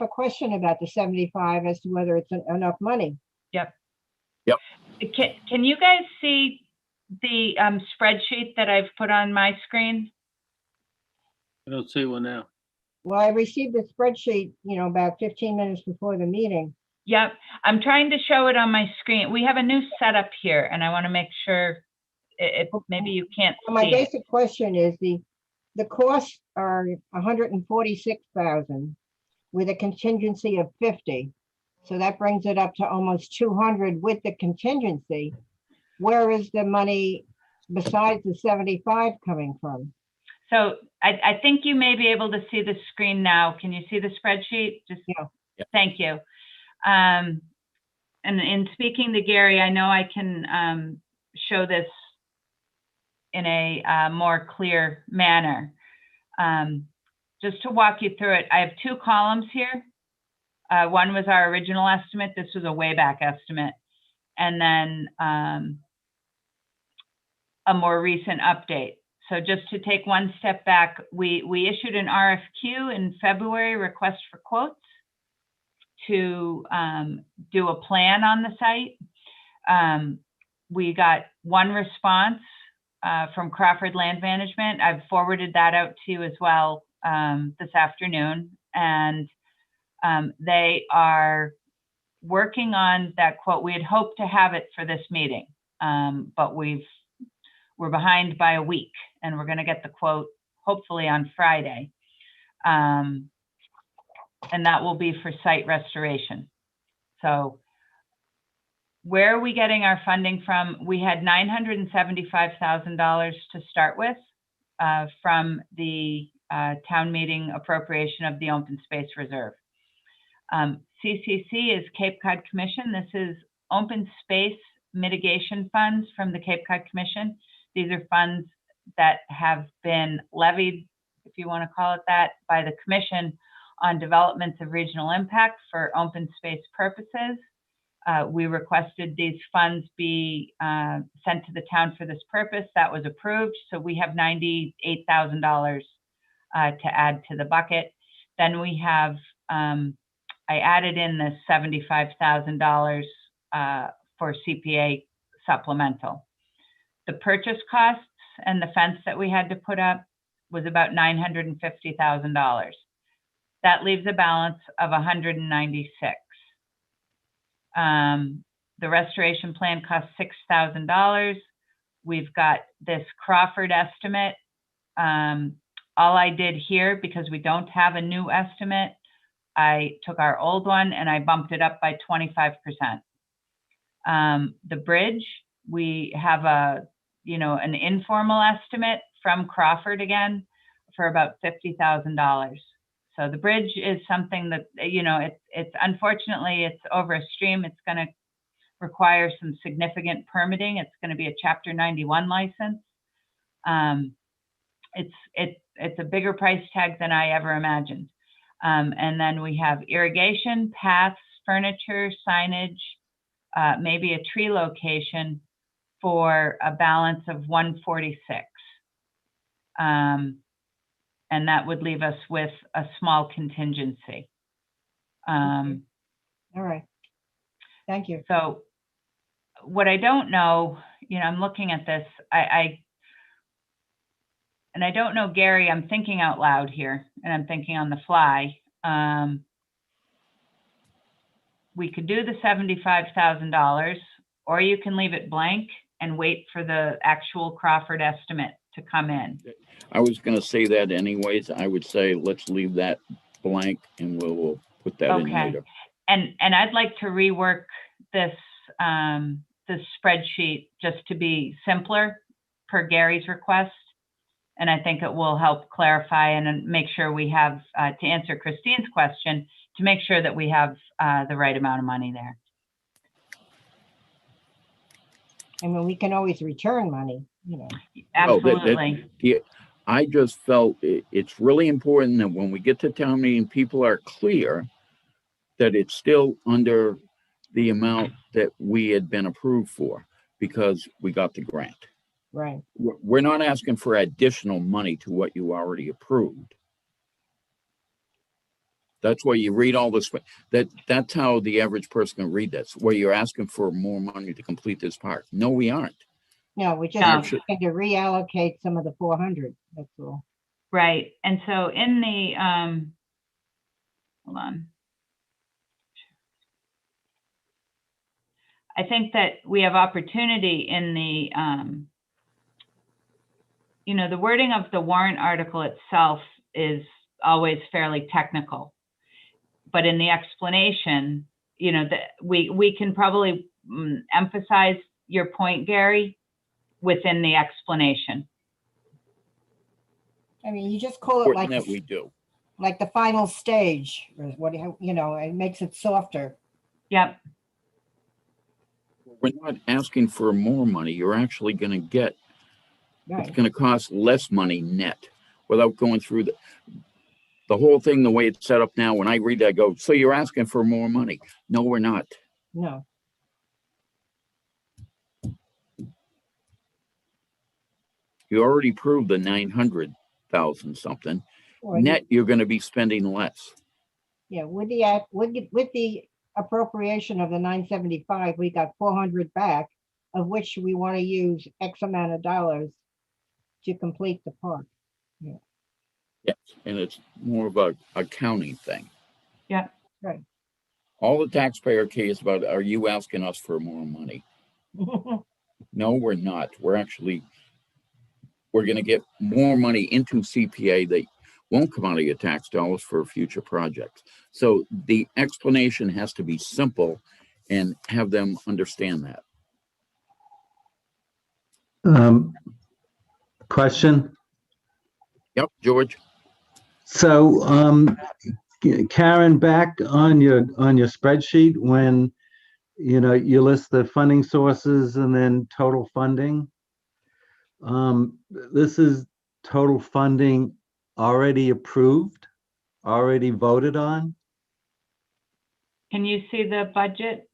a question about the 75 as to whether it's enough money. Can you guys see the spreadsheet that I've put on my screen? I don't see one now. Well, I received the spreadsheet, about 15 minutes before the meeting. Yep, I'm trying to show it on my screen. We have a new setup here, and I want to make sure maybe you can't My see it. basic question is the costs are 146,000 with a contingency of 50. So that brings it up to almost 200 with the contingency. Where is the money besides the 75 coming from? So I think you may be able to see the screen now. Can you see the spreadsheet? Just, Yeah. Yeah. Thank you. And in speaking to Gary, I know I can show this in a more clear manner. Just to walk you through it, I have two columns here. One was our original estimate. This was a way back estimate. And then a more recent update. So just to take one step back, we issued an RFQ in February, request for quotes, to do a plan on the site. We got one response from Crawford Land Management. I've forwarded that out to you as well this afternoon. And they are working on that quote. We had hoped to have it for this meeting, but we're behind by a week, and we're going to get the quote hopefully on Friday. And that will be for site restoration. So where are we getting our funding from? We had $975,000 to start with from the town meeting appropriation of the open space reserve. CCC is Cape Cod Commission. This is open space mitigation funds from the Cape Cod Commission. These are funds that have been levied, if you want to call it that, by the commission on developments of regional impact for open space purposes. We requested these funds be sent to the town for this purpose. That was approved. So we have $98,000 to add to the bucket. Then we have, I added in the $75,000 for CPA supplemental. The purchase costs and the fence that we had to put up was about $950,000. That leaves a balance of $196,000. The restoration plan costs $6,000. We've got this Crawford estimate. All I did here, because we don't have a new estimate, I took our old one and I bumped it up by 25%. The bridge, we have an informal estimate from Crawford again for about $50,000. So the bridge is something that, it's unfortunately, it's over a stream. It's going to require some significant permitting. It's going to be a Chapter 91 license. It's a bigger price tag than I ever imagined. And then we have irrigation, paths, furniture, signage, maybe a tree location for a balance of 146. And that would leave us with a small contingency. All right. Thank you. So what I don't know, I'm looking at this, and I don't know, Gary, I'm thinking out loud here and I'm thinking on the fly. We could do the $75,000, or you can leave it blank and wait for the actual Crawford estimate to come in. I was going to say that anyways. I would say let's leave that blank and we'll put that in Okay. later. And I'd like to rework this this spreadsheet just to be simpler per Gary's request. And I think it will help clarify and make sure we have, to answer Christine's question, to make sure that we have the right amount of money there. I mean, we can always return money, Absolutely. I just felt it's really important that when we get to town meeting, people are clear that it's still under the amount that we had been approved for because we got the grant. Right. We're not asking for additional money to what you already approved. That's why you read all this. That's how the average person can read this, where you're asking for more money to complete this part. No, we aren't. No, we just No. had to reallocate some of the 400. That's all. Right. And so in the, hold on. I think that we have opportunity in the, you know, the wording of the warrant article itself is always fairly technical. But in the explanation, you know, that we can probably emphasize your point, Gary, within the explanation. I mean, you just call it Important like, that we do. like the final stage, or what, you know, it makes it softer. Yep. We're not asking for more money. You're actually going to get, it's Right. going to cost less money net without going through the whole thing the way it's set up now. When I read that, I go, so you're asking for more money? No, we're not. No. You already proved the 900,000 something. Or the- Net, you're going to be spending less. Yeah, with the appropriation of the 975, we got 400 back, of which we want to use X amount of dollars to complete the park. Yes, and it's more of a accounting thing. Yeah. Right. All the taxpayer cares about, are you asking us for more money? No, we're not. We're going to get more money into CPA that won't come out of your tax dollars for future projects. So the explanation has to be simple and have them understand that. Question? Yep, George. So, Karen, back on your spreadsheet, when, you know, you list the funding sources and then total funding. This is total funding already approved, already voted on. Can you see the budget?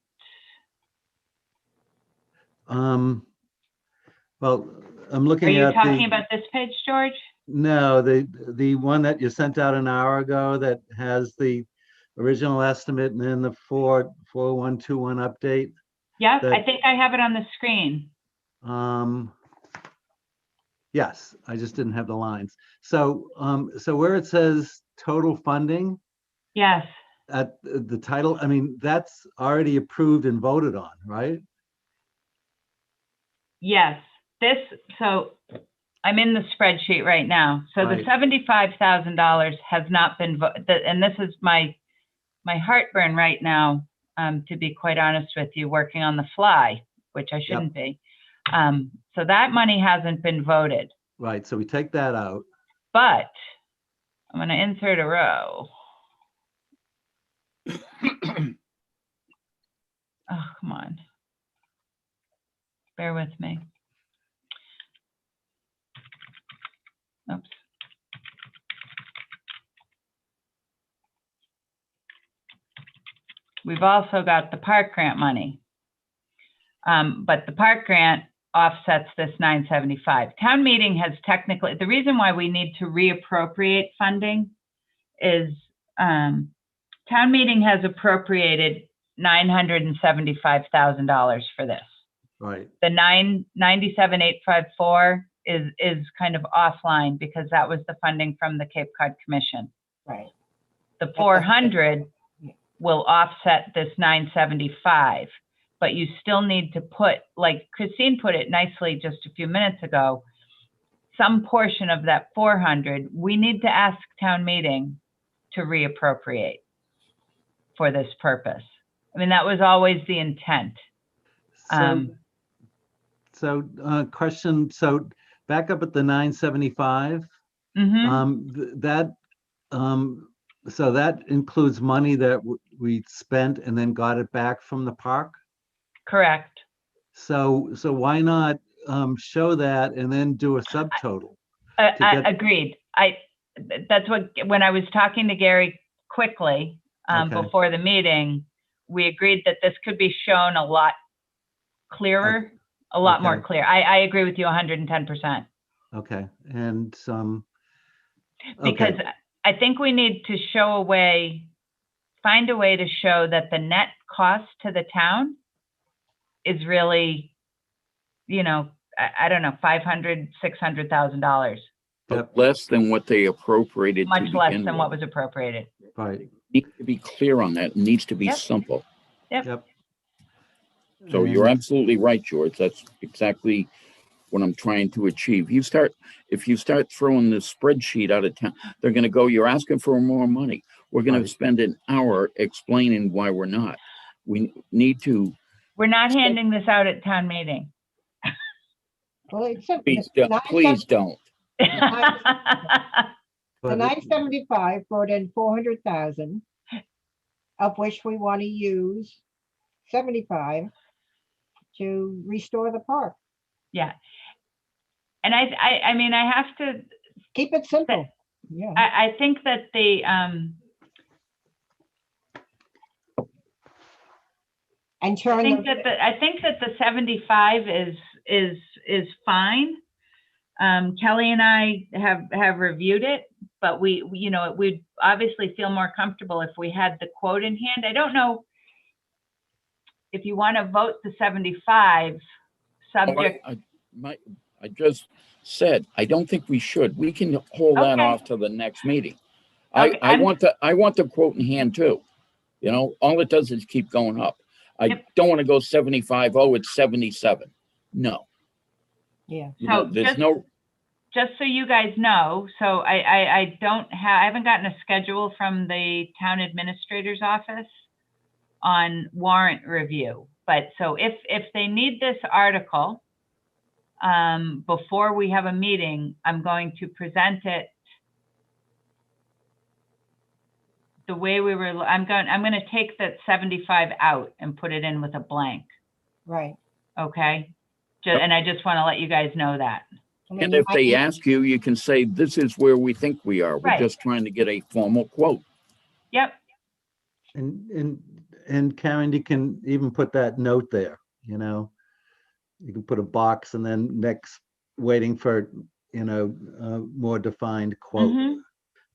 Well, I'm Are looking you at talking the, about this page, George? no, the one that you sent out an hour ago that has the original estimate and then the 4121 update. Yep, I That- think I have it on the screen. Yes, I just didn't have the lines. So, so where it says total funding Yes, at the title, I mean, that's already approved and voted on, right? yes. So I'm in the spreadsheet right now. So the Right. $75,000 has not been, and this is my heartburn right now, to be quite honest with you, working on the fly, which I shouldn't be. So that money hasn't been voted, Right, so we take that out. but I'm going to insert a row. Oh, come on. Bear with me. Oops. We've also got the park grant money. But the park grant offsets this 975. Town meeting has technically, the reason why we need to reappropriate funding is town meeting has appropriated $975,000 for this. Right, The 997,854 is kind of offline because that was the funding from the Cape Cod Commission. Right. The 400 will offset this 975, but you still need to put, like Christine put it nicely just a few minutes ago, some portion of that 400, we need to ask town meeting to reappropriate for this purpose. I mean, that was always the intent. so, question, so back up at the 975, that, so that includes money that we spent and then got it back from the park? Correct. So why not show that and then do a subtotal? I get- agreed. That's what, when I was talking to Gary quickly Okay. before the meeting, we agreed that this could be shown a lot clearer, a lot more Okay. clear. I agree with you 110%. Okay, and Because okay, I think we need to find a way to show that the net cost to the town is really, you know, I don't know, $500,000, $600,000, But less than what they appropriated to much less begin than what with. was appropriated. right, Need to be clear on that. It needs to be Yep. simple. yep. So you're And- absolutely right, George. That's exactly what I'm trying to achieve. If you start throwing this spreadsheet out of town, they're going to go, you're asking for more money. We're going to Right. spend an hour explaining why we're not. We need to, We're not handing this out at town meeting. Well, it's please don't. the But 975 brought in 400,000, of which we want to use 75 to restore the park. Yeah. And I mean, I have to, Keep it simple. Yeah. I think that the, And turn I think that the 75 is fine. Kelly and I have reviewed it, but we'd obviously feel more comfortable if we had the quote in hand. I don't know if you want to vote the 75 subject. I just said, I don't think we should. We can hold that Okay. off to the next meeting. Okay, I want the quote in hand too. You know, all it does is keep going up. I Yep. don't want to go 75. Oh, it's 77. No. Yeah. You know, So there's no, Just so you guys know, so I haven't gotten a schedule from the town administrator's office on warrant review. But so if they need this article, before we have a meeting, I'm going to present it the way I'm going to take that 75 out and put it in with a blank. Right. Okay. And I just want to let you guys know that. I mean, and you if they might- ask you, you can say, this is where we think we are. We're Right. just trying to get a formal quote. Yep. and Karen, you can even put that note there, you know. You can put a box and then next, waiting for, more defined quote. Mhm.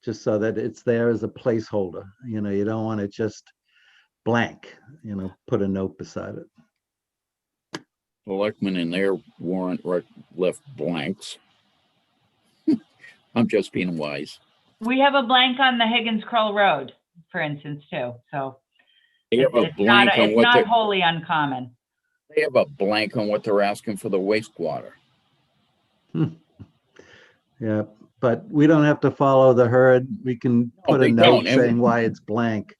Just so that it's there as a placeholder. You know, you don't want to just blank, put a note beside it. Selectmen in their warrant left blanks. I'm just being wise. We have a blank on the Higgins Kroll Road, for instance, too. So They have a it's blank on what not wholly uncommon. they have a blank on what they're asking for the wastewater. Yeah, but we don't have to follow the herd. We can Oh, put a they note don't, and- saying why it's blank.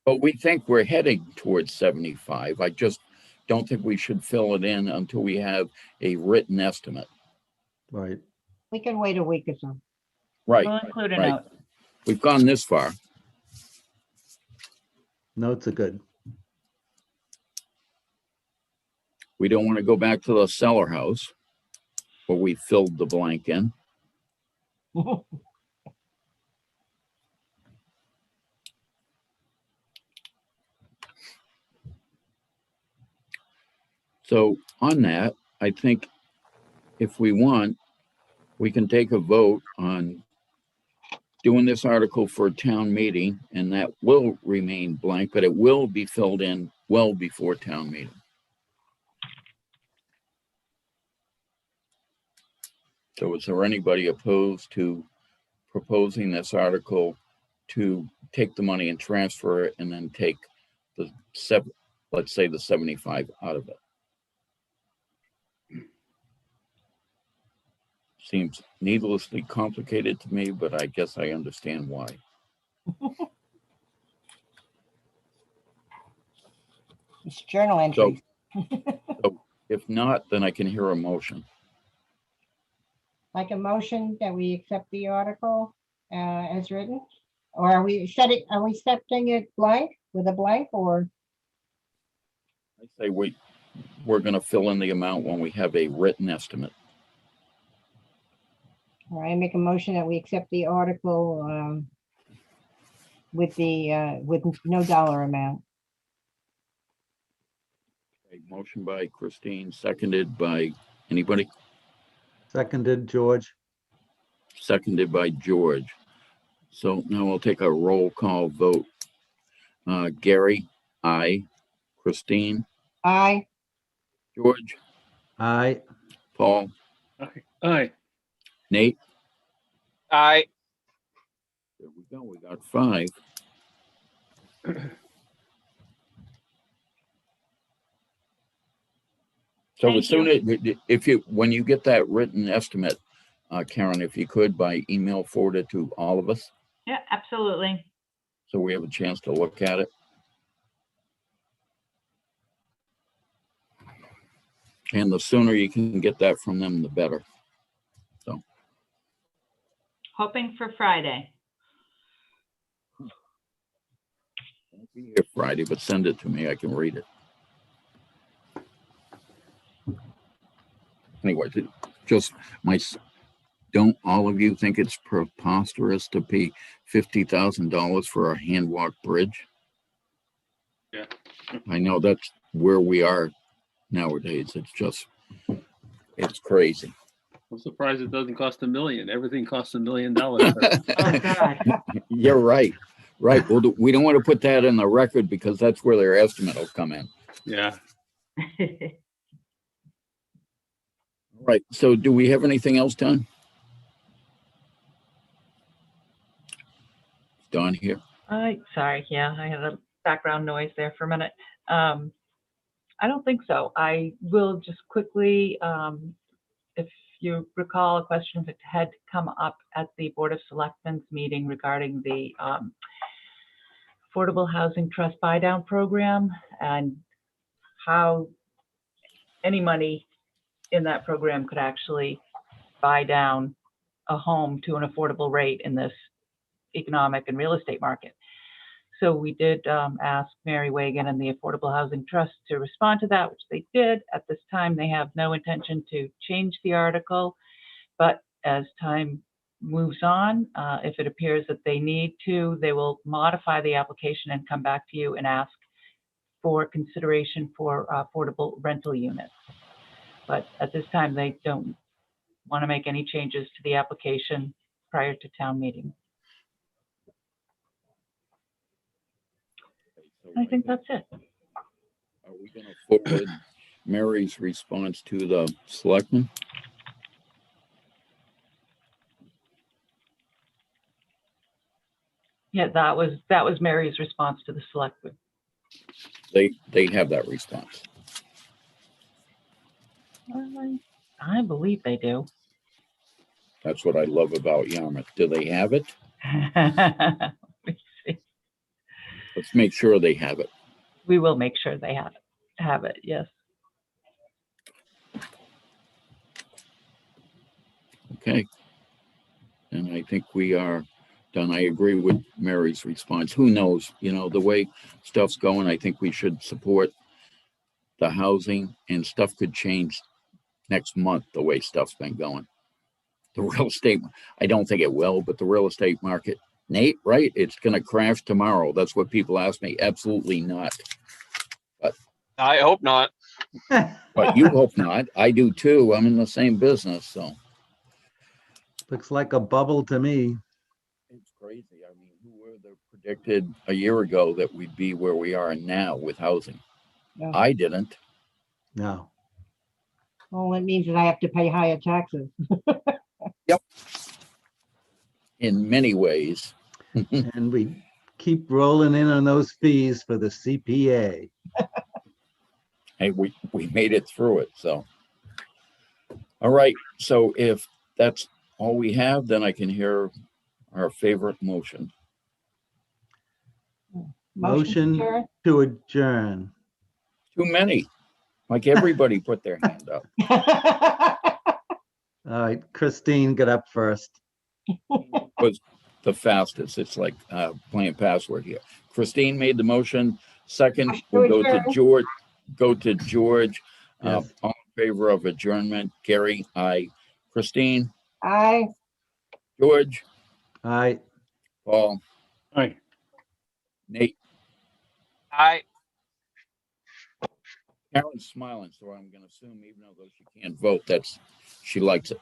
But we think we're heading towards 75. I just don't think we should fill it in until we have a written estimate. Right. We can wait a week or so. Right. We'll include a right. note. We've gone this far. Notes are good. We don't want to go back to the cellar house where we filled the blank in. So on that, I think if we want, we can take a vote on doing this article for a town meeting, and that will remain blank, but it will be filled in well before town meeting. So is there anybody opposed to proposing this article to take the money and transfer it and then take the let's say the 75 out of it? Seems needlessly complicated to me, but I guess I understand why. It's journal entry. So if not, then I can hear a motion. Like a motion that we accept the article as written? Or are we accepting it blank with a blank or? I say we're going to fill in the amount when we have a written estimate. Or I make a motion that we accept the article with no dollar amount. A motion by Christine, seconded by anybody? Seconded, George. Seconded by George. So now we'll take a roll call vote. Gary, aye. Christine, Aye. George, Aye. Paul, Aye. Nate. Aye. There we go. We got 5. So Thank as soon as, when you get that written estimate, Karen, if you could by email forward it to all of us, Yeah, absolutely. so we have a chance to look at it. And the sooner you can get that from them, the better. Hoping for Friday. Won't be here Friday, but send it to me. I can read it. Anyway, just don't all of you think it's preposterous to pay $50,000 for a hand walk bridge? Yeah. I know that's where we are nowadays. It's crazy. I'm surprised it doesn't cost $1 million. Everything costs $1 million. Sir. Oh, God. You're right. Right. Well, we don't want to put that in the record because that's where their estimate will come in. Yeah. Right. So do we have anything else done? Don here. Sorry, yeah, I had a background noise there for a minute. I don't think so. I will just quickly, if you recall, a question that had come up at the Board of Selectmen's meeting regarding the Affordable Housing Trust Buy Down Program and how any money in that program could actually buy down a home to an affordable rate in this economic and real estate market. So we did ask Mary Wagon and the Affordable Housing Trust to respond to that, which they did. At this time, they have no intention to change the article, but as time moves on, if it appears that they need to, they will modify the application and come back to you and ask for consideration for affordable rental units. But at this time, they don't want to make any changes to the application prior to town meeting. I think that's it. Are we going to forward Mary's response to the selectmen? Yeah, that was Mary's response to the selectmen. They have that response. I believe they do. That's what I love about Yarmouth. Do they have it? Let me see. Let's make sure they have it. We will make sure they have it. Yes. Okay. And I think we are done. I agree with Mary's response. Who knows? You know, the way stuff's going, I think we should support the housing, and stuff could change next month the way stuff's been going. The real estate, I don't think it will, but the real estate market, Nate, right? It's going to crash tomorrow. That's what people ask me. Absolutely not. I hope not. But you hope not. I do too. I'm in the same business, so. Looks like a bubble to me. It's crazy. I mean, who would have predicted a year ago that we'd be where we are now with housing? Yeah. I didn't. No. All it means is I have to pay higher taxes. In many ways. And we keep rolling in on those fees for the CPA. Hey, we made it through it, so. All right, so if that's all we have, then I can hear our favorite motion. Motion adjourned. to adjourn. Too many. Like everybody put their hand up. All right, Christine, get up first. Was the fastest. It's like playing password here. Christine made the motion. Second, we'll go to George. Go to George. Yes. All in favor of adjournment. Gary, aye. Christine, Aye. George, All right, Paul, Hi. Nate. I Karen's smiling, so I'm going to assume, even though she can't vote, she likes it.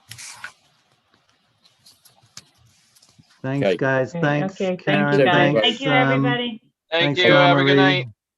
thanks, Okay. guys. Okay, Thanks, okay, thank you, Karen. guys. Thanks, Thank you, everybody. thank thanks, you. Have a good Anne-Marie. night.